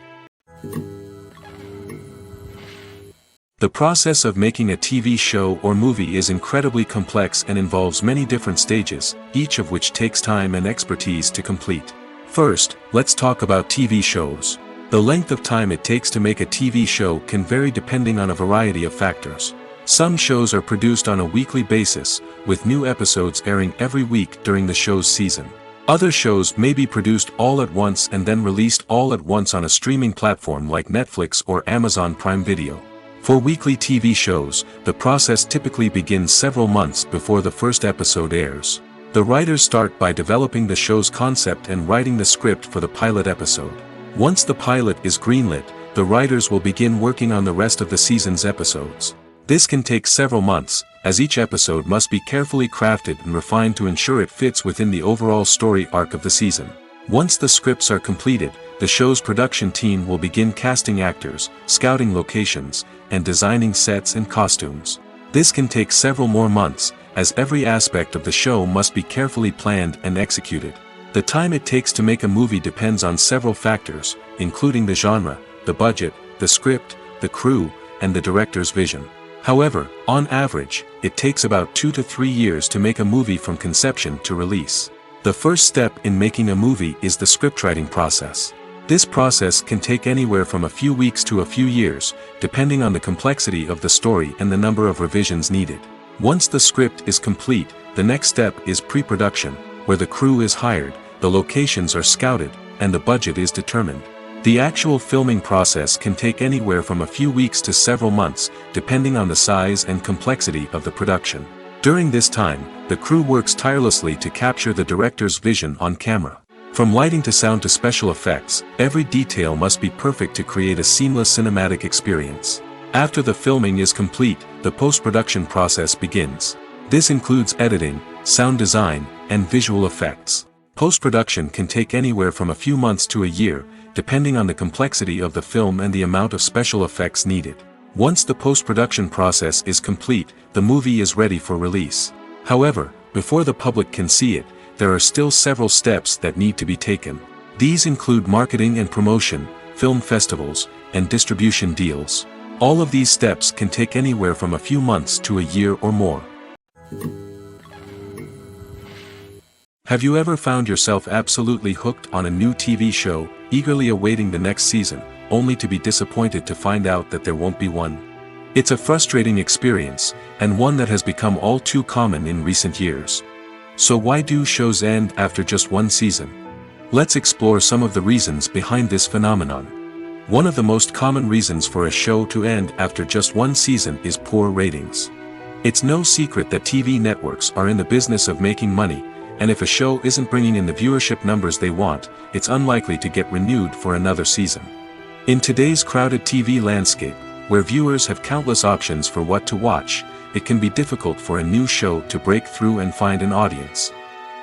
The process of making a TV show or movie is incredibly complex and involves many different stages, each of which takes time and expertise to complete. First, let's talk about TV shows. The length of time it takes to make a TV show can vary depending on a variety of factors. Some shows are produced on a weekly basis, with new episodes airing every week during the show's season. Other shows may be produced all at once and then released all at once on a streaming platform like Netflix or Amazon Prime Video. For weekly TV shows, the process typically begins several months before the first episode airs. The writers start by developing the show's concept and writing the script for the pilot episode. Once the pilot is greenlit, the writers will begin working on the rest of the season's episodes. This can take several months, as each episode must be carefully crafted and refined to ensure it fits within the overall story arc of the season. Once the scripts are completed, the show's production team will begin casting actors, scouting locations, and designing sets and costumes. This can take several more months, as every aspect of the show must be carefully planned and executed. The time it takes to make a movie depends on several factors, including the genre, the budget, the script, the crew, and the director's vision. However, on average, it takes about 2 to 3 years to make a movie from conception to release. The first step in making a movie is the scriptwriting process. This process can take anywhere from a few weeks to a few years, depending on the complexity of the story and the number of revisions needed. Once the script is complete, the next step is pre-production, where the crew is hired, the locations are scouted, and the budget is determined. The actual filming process can take anywhere from a few weeks to several months, depending on the size and complexity of the production. During this time, the crew works tirelessly to capture the director's vision on camera. From lighting to sound to special effects, every detail must be perfect to create a seamless cinematic experience. After the filming is complete, the post-production process begins. This includes editing, sound design, and visual effects. Post-production can take anywhere from a few months to a year, depending on the complexity of the film and the amount of special effects needed. Once the post-production process is complete, the movie is ready for release. However, before the public can see it, there are still several steps that need to be taken. These include marketing and promotion, film festivals, and distribution deals. All of these steps can take anywhere from a few months to a year or more. Have you ever found yourself absolutely hooked on a new TV show, eagerly awaiting the next season, only to be disappointed to find out that there won't be one? It's a frustrating experience, and one that has become all too common in recent years. So why do shows end after just one season? Let's explore some of the reasons behind this phenomenon. One of the most common reasons for a show to end after just one season is poor ratings. It's no secret that TV networks are in the business of making money, and if a show isn't bringing in the viewership numbers they want, it's unlikely to get renewed for another season. In today's crowded TV landscape, where viewers have countless options for what to watch, it can be difficult for a new show to break through and find an audience.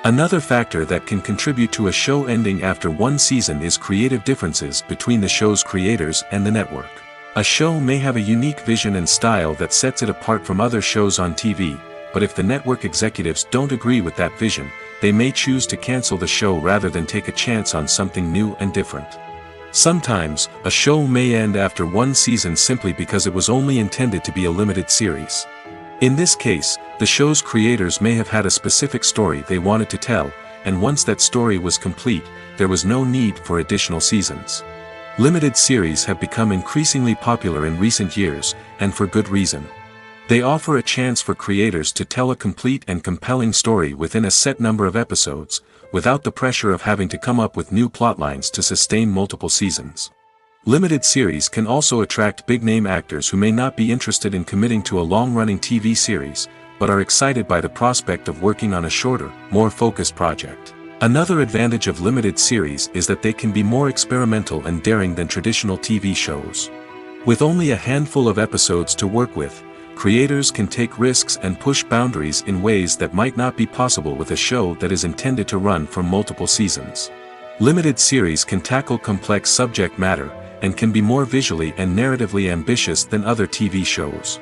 Another factor that can contribute to a show ending after one season is creative differences between the show's creators and the network. A show may have a unique vision and style that sets it apart from other shows on TV, but if the network executives don't agree with that vision, they may choose to cancel the show rather than take a chance on something new and different. Sometimes, a show may end after one season simply because it was only intended to be a limited series. In this case, the show's creators may have had a specific story they wanted to tell, and once that story was complete, there was no need for additional seasons. Limited series have become increasingly popular in recent years, and for good reason. They offer a chance for creators to tell a complete and compelling story within a set number of episodes, without the pressure of having to come up with new plotlines to sustain multiple seasons. Limited series can also attract big-name actors who may not be interested in committing to a long-running TV series, but are excited by the prospect of working on a shorter, more focused project. Another advantage of limited series is that they can be more experimental and daring than traditional TV shows. With only a handful of episodes to work with, creators can take risks and push boundaries in ways that might not be possible with a show that is intended to run for multiple seasons. Limited series can tackle complex subject matter, and can be more visually and narratively ambitious than other TV shows.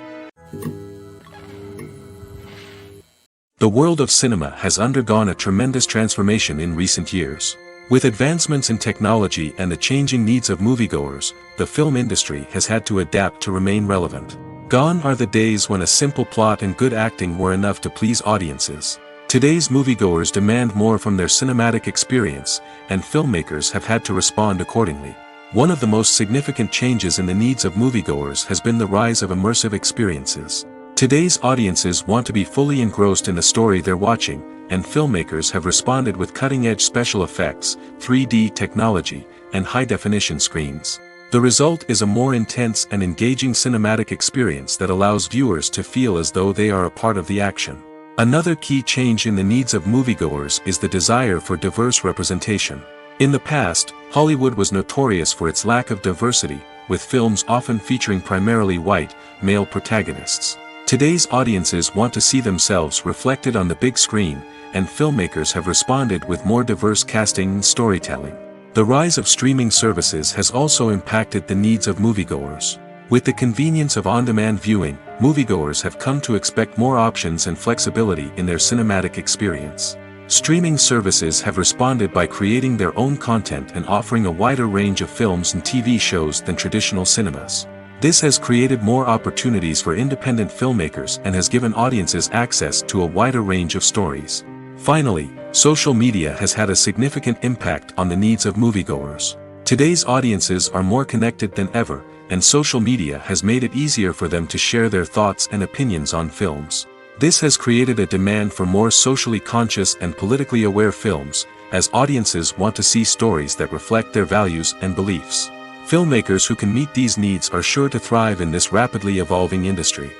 The world of cinema has undergone a tremendous transformation in recent years. With advancements in technology and the changing needs of moviegoers, the film industry has had to adapt to remain relevant. Gone are the days when a simple plot and good acting were enough to please audiences. Today's moviegoers demand more from their cinematic experience, and filmmakers have had to respond accordingly. One of the most significant changes in the needs of moviegoers has been the rise of immersive experiences. Today's audiences want to be fully engrossed in the story they're watching, and filmmakers have responded with cutting-edge special effects, 3D technology, and high-definition screens. The result is a more intense and engaging cinematic experience that allows viewers to feel as though they are a part of the action. Another key change in the needs of moviegoers is the desire for diverse representation. In the past, Hollywood was notorious for its lack of diversity, with films often featuring primarily white, male protagonists. Today's audiences want to see themselves reflected on the big screen, and filmmakers have responded with more diverse casting and storytelling. The rise of streaming services has also impacted the needs of moviegoers. With the convenience of on-demand viewing, moviegoers have come to expect more options and flexibility in their cinematic experience. Streaming services have responded by creating their own content and offering a wider range of films and TV shows than traditional cinemas. This has created more opportunities for independent filmmakers and has given audiences access to a wider range of stories. Finally, social media has had a significant impact on the needs of moviegoers. Today's audiences are more connected than ever, and social media has made it easier for them to share their thoughts and opinions on films. This has created a demand for more socially conscious and politically aware films, as audiences want to see stories that reflect their values and beliefs. Filmmakers who can meet these needs are sure to thrive in this rapidly evolving industry.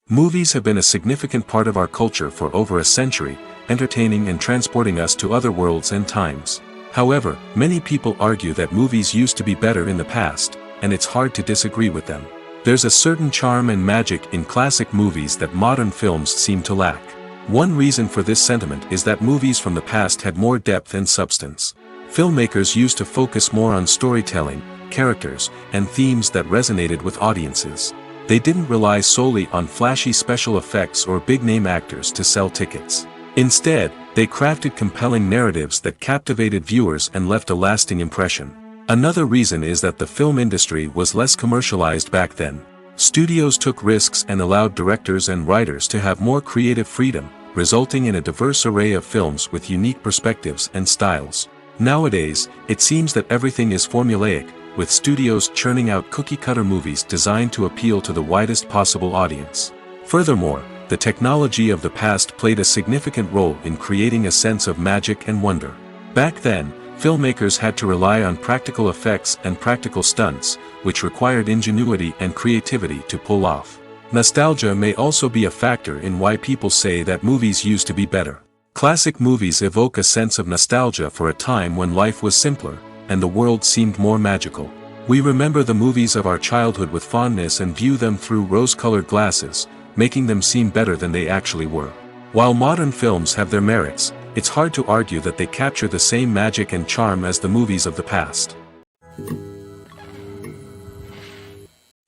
Movies have been a significant part of our culture for over a century, entertaining and transporting us to other worlds and times. However, many people argue that movies used to be better in the past, and it's hard to disagree with them. There's a certain charm and magic in classic movies that modern films seem to lack. One reason for this sentiment is that movies from the past had more depth and substance. Filmmakers used to focus more on storytelling, characters, and themes that resonated with audiences. They didn't rely solely on flashy special effects or big-name actors to sell tickets. Instead, they crafted compelling narratives that captivated viewers and left a lasting impression. Another reason is that the film industry was less commercialized back then. Studios took risks and allowed directors and writers to have more creative freedom, resulting in a diverse array of films with unique perspectives and styles. Nowadays, it seems that everything is formulaic, with studios churning out cookie-cutter movies designed to appeal to the widest possible audience. Furthermore, the technology of the past played a significant role in creating a sense of magic and wonder. Back then, filmmakers had to rely on practical effects and practical stunts, which required ingenuity and creativity to pull off. Nostalgia may also be a factor in why people say that movies used to be better. Classic movies evoke a sense of nostalgia for a time when life was simpler, and the world seemed more magical. We remember the movies of our childhood with fondness and view them through rose-colored glasses, making them seem better than they actually were. While modern films have their merits, it's hard to argue that they capture the same magic and charm as the movies of the past.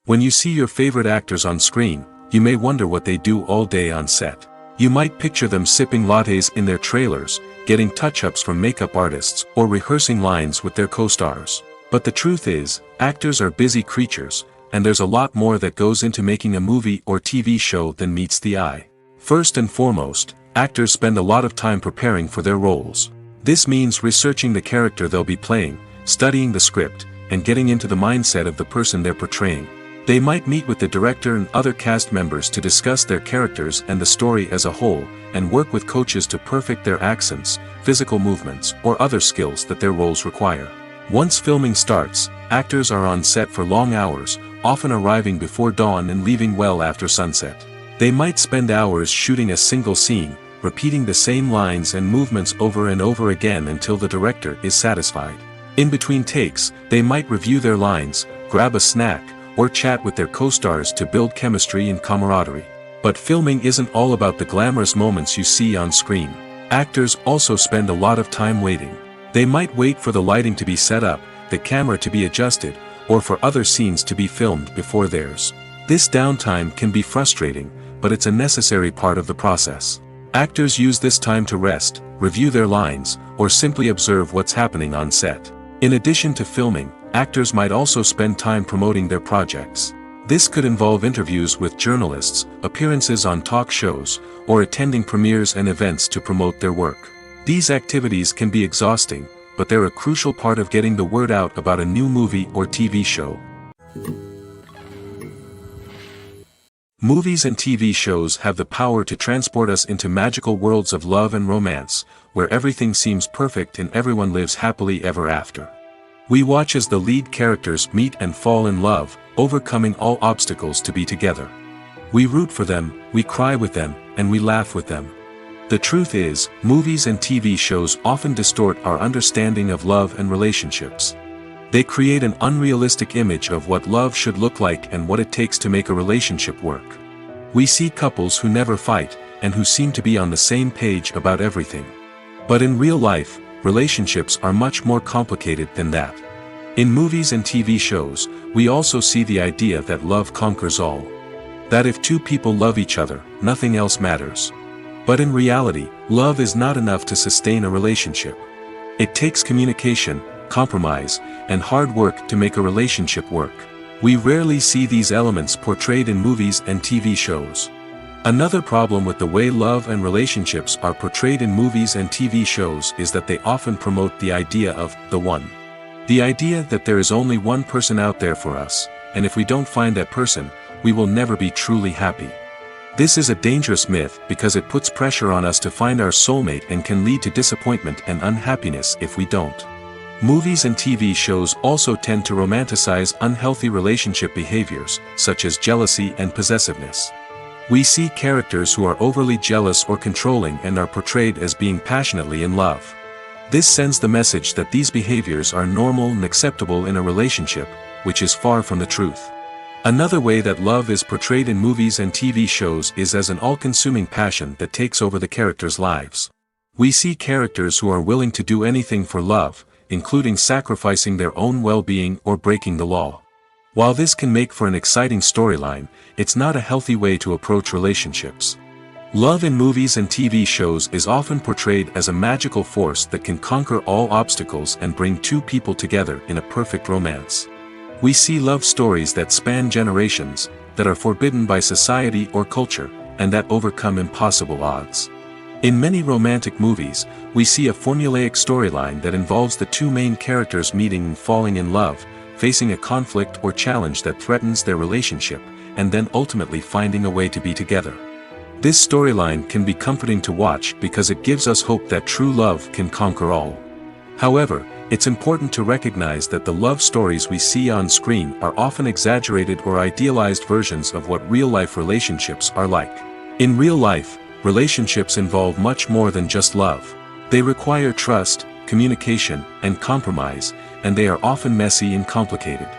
When you see your favorite actors on screen, you may wonder what they do all day on set. You might picture them sipping lattes in their trailers, getting touch-ups from makeup artists, or rehearsing lines with their co-stars. But the truth is, actors are busy creatures, and there's a lot more that goes into making a movie or TV show than meets the eye. First and foremost, actors spend a lot of time preparing for their roles. This means researching the character they'll be playing, studying the script, and getting into the mindset of the person they're portraying. They might meet with the director and other cast members to discuss their characters and the story as a whole, and work with coaches to perfect their accents, physical movements, or other skills that their roles require. Once filming starts, actors are on set for long hours, often arriving before dawn and leaving well after sunset. They might spend hours shooting a single scene, repeating the same lines and movements over and over again until the director is satisfied. In between takes, they might review their lines, grab a snack, or chat with their co-stars to build chemistry and camaraderie. But filming isn't all about the glamorous moments you see on screen. Actors also spend a lot of time waiting. They might wait for the lighting to be set up, the camera to be adjusted, or for other scenes to be filmed before theirs. This downtime can be frustrating, but it's a necessary part of the process. Actors use this time to rest, review their lines, or simply observe what's happening on set. In addition to filming, actors might also spend time promoting their projects. This could involve interviews with journalists, appearances on talk shows, or attending premieres and events to promote their work. These activities can be exhausting, but they're a crucial part of getting the word out about a new movie or TV show. Movies and TV shows have the power to transport us into magical worlds of love and romance, where everything seems perfect and everyone lives happily ever after. We watch as the lead characters meet and fall in love, overcoming all obstacles to be together. We root for them, we cry with them, and we laugh with them. The truth is, movies and TV shows often distort our understanding of love and relationships. They create an unrealistic image of what love should look like and what it takes to make a relationship work. We see couples who never fight, and who seem to be on the same page about everything. But in real life, relationships are much more complicated than that. In movies and TV shows, we also see the idea that love conquers all. That if two people love each other, nothing else matters. But in reality, love is not enough to sustain a relationship. It takes communication, compromise, and hard work to make a relationship work. We rarely see these elements portrayed in movies and TV shows. Another problem with the way love and relationships are portrayed in movies and TV shows is that they often promote the idea of the one. The idea that there is only one person out there for us, and if we don't find that person, we will never be truly happy. This is a dangerous myth because it puts pressure on us to find our soulmate and can lead to disappointment and unhappiness if we don't. Movies and TV shows also tend to romanticize unhealthy relationship behaviors, such as jealousy and possessiveness. We see characters who are overly jealous or controlling and are portrayed as being passionately in love. This sends the message that these behaviors are normal and acceptable in a relationship, which is far from the truth. Another way that love is portrayed in movies and TV shows is as an all-consuming passion that takes over the characters' lives. We see characters who are willing to do anything for love, including sacrificing their own well-being or breaking the law. While this can make for an exciting storyline, it's not a healthy way to approach relationships. Love in movies and TV shows is often portrayed as a magical force that can conquer all obstacles and bring two people together in a perfect romance. We see love stories that span generations, that are forbidden by society or culture, and that overcome impossible odds. In many romantic movies, we see a formulaic storyline that involves the two main characters meeting and falling in love, facing a conflict or challenge that threatens their relationship, and then ultimately finding a way to be together. This storyline can be comforting to watch because it gives us hope that true love can conquer all. However, it's important to recognize that the love stories we see on screen are often exaggerated or idealized versions of what real-life relationships are like. In real life, relationships involve much more than just love. They require trust, communication, and compromise, and they are often messy and complicated.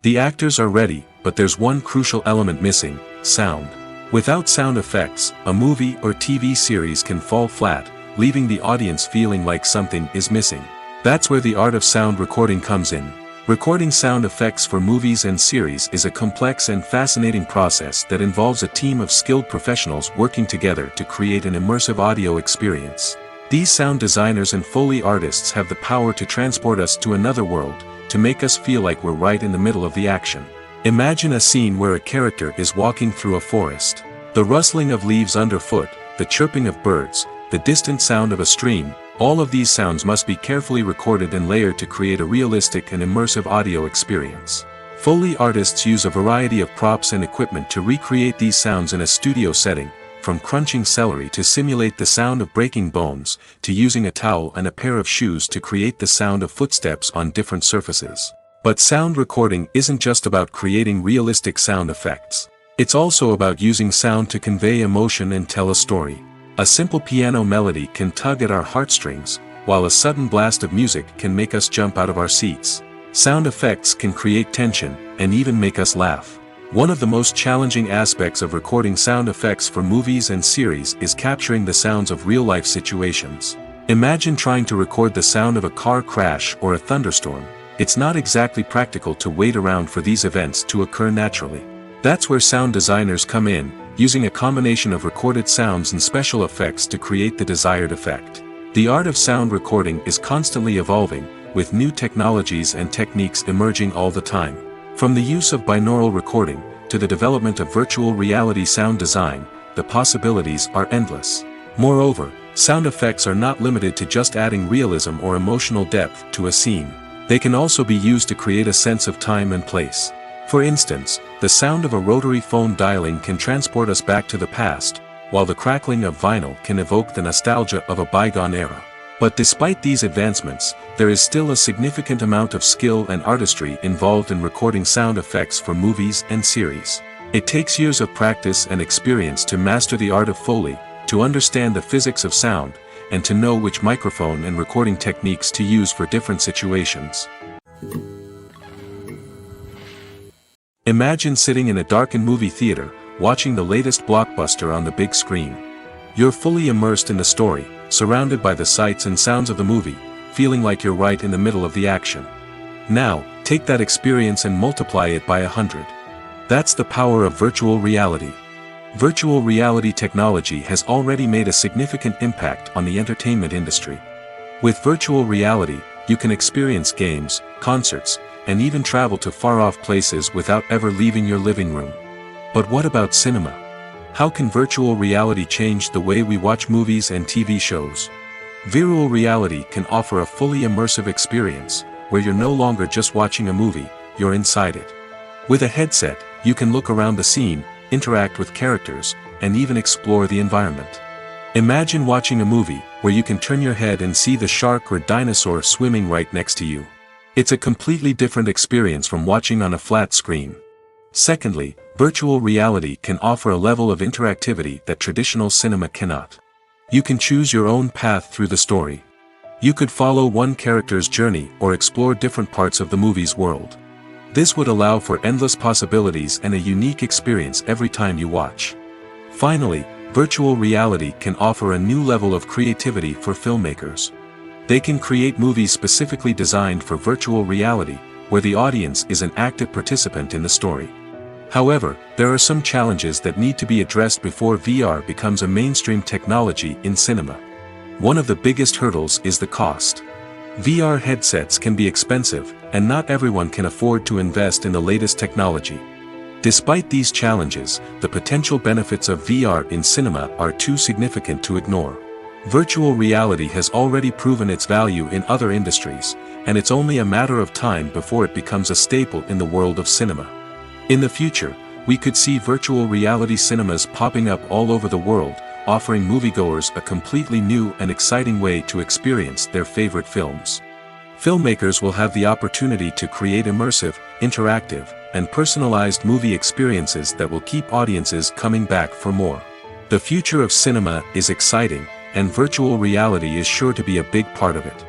The actors are ready, but there's one crucial element missing: sound. Without sound effects, a movie or TV series can fall flat, leaving the audience feeling like something is missing. That's where the art of sound recording comes in. Recording sound effects for movies and series is a complex and fascinating process that involves a team of skilled professionals working together to create an immersive audio experience. These sound designers and Foley artists have the power to transport us to another world, to make us feel like we're right in the middle of the action. Imagine a scene where a character is walking through a forest. The rustling of leaves underfoot, the chirping of birds, the distant sound of a stream, all of these sounds must be carefully recorded and layered to create a realistic and immersive audio experience. Foley artists use a variety of props and equipment to recreate these sounds in a studio setting, from crunching celery to simulate the sound of breaking bones, to using a towel and a pair of shoes to create the sound of footsteps on different surfaces. But sound recording isn't just about creating realistic sound effects. It's also about using sound to convey emotion and tell a story. A simple piano melody can tug at our heartstrings, while a sudden blast of music can make us jump out of our seats. Sound effects can create tension, and even make us laugh. One of the most challenging aspects of recording sound effects for movies and series is capturing the sounds of real-life situations. Imagine trying to record the sound of a car crash or a thunderstorm. It's not exactly practical to wait around for these events to occur naturally. That's where sound designers come in, using a combination of recorded sounds and special effects to create the desired effect. The art of sound recording is constantly evolving, with new technologies and techniques emerging all the time. From the use of binaural recording, to the development of virtual reality sound design, the possibilities are endless. Moreover, sound effects are not limited to just adding realism or emotional depth to a scene. They can also be used to create a sense of time and place. For instance, the sound of a rotary phone dialing can transport us back to the past, while the crackling of vinyl can evoke the nostalgia of a bygone era. But despite these advancements, there is still a significant amount of skill and artistry involved in recording sound effects for movies and series. It takes years of practice and experience to master the art of Foley, to understand the physics of sound, and to know which microphone and recording techniques to use for different situations. Imagine sitting in a darkened movie theater, watching the latest blockbuster on the big screen. You're fully immersed in the story, surrounded by the sights and sounds of the movie, feeling like you're right in the middle of the action. Now, take that experience and multiply it by 100. That's the power of virtual reality. Virtual reality technology has already made a significant impact on the entertainment industry. With virtual reality, you can experience games, concerts, and even travel to far-off places without ever leaving your living room. But what about cinema? How can virtual reality change the way we watch movies and TV shows? Virtual reality can offer a fully immersive experience, where you're no longer just watching a movie, you're inside it. With a headset, you can look around the scene, interact with characters, and even explore the environment. Imagine watching a movie where you can turn your head and see the shark or dinosaur swimming right next to you. It's a completely different experience from watching on a flat screen. Secondly, virtual reality can offer a level of interactivity that traditional cinema cannot. You can choose your own path through the story. You could follow one character's journey or explore different parts of the movie's world. This would allow for endless possibilities and a unique experience every time you watch. Finally, virtual reality can offer a new level of creativity for filmmakers. They can create movies specifically designed for virtual reality, where the audience is an active participant in the story. However, there are some challenges that need to be addressed before VR becomes a mainstream technology in cinema. One of the biggest hurdles is the cost. VR headsets can be expensive, and not everyone can afford to invest in the latest technology. Despite these challenges, the potential benefits of VR in cinema are too significant to ignore. Virtual reality has already proven its value in other industries, and it's only a matter of time before it becomes a staple in the world of cinema. In the future, we could see virtual reality cinemas popping up all over the world, offering moviegoers a completely new and exciting way to experience their favorite films. Filmmakers will have the opportunity to create immersive, interactive, and personalized movie experiences that will keep audiences coming back for more. The future of cinema is exciting, and virtual reality is sure to be a big part of it.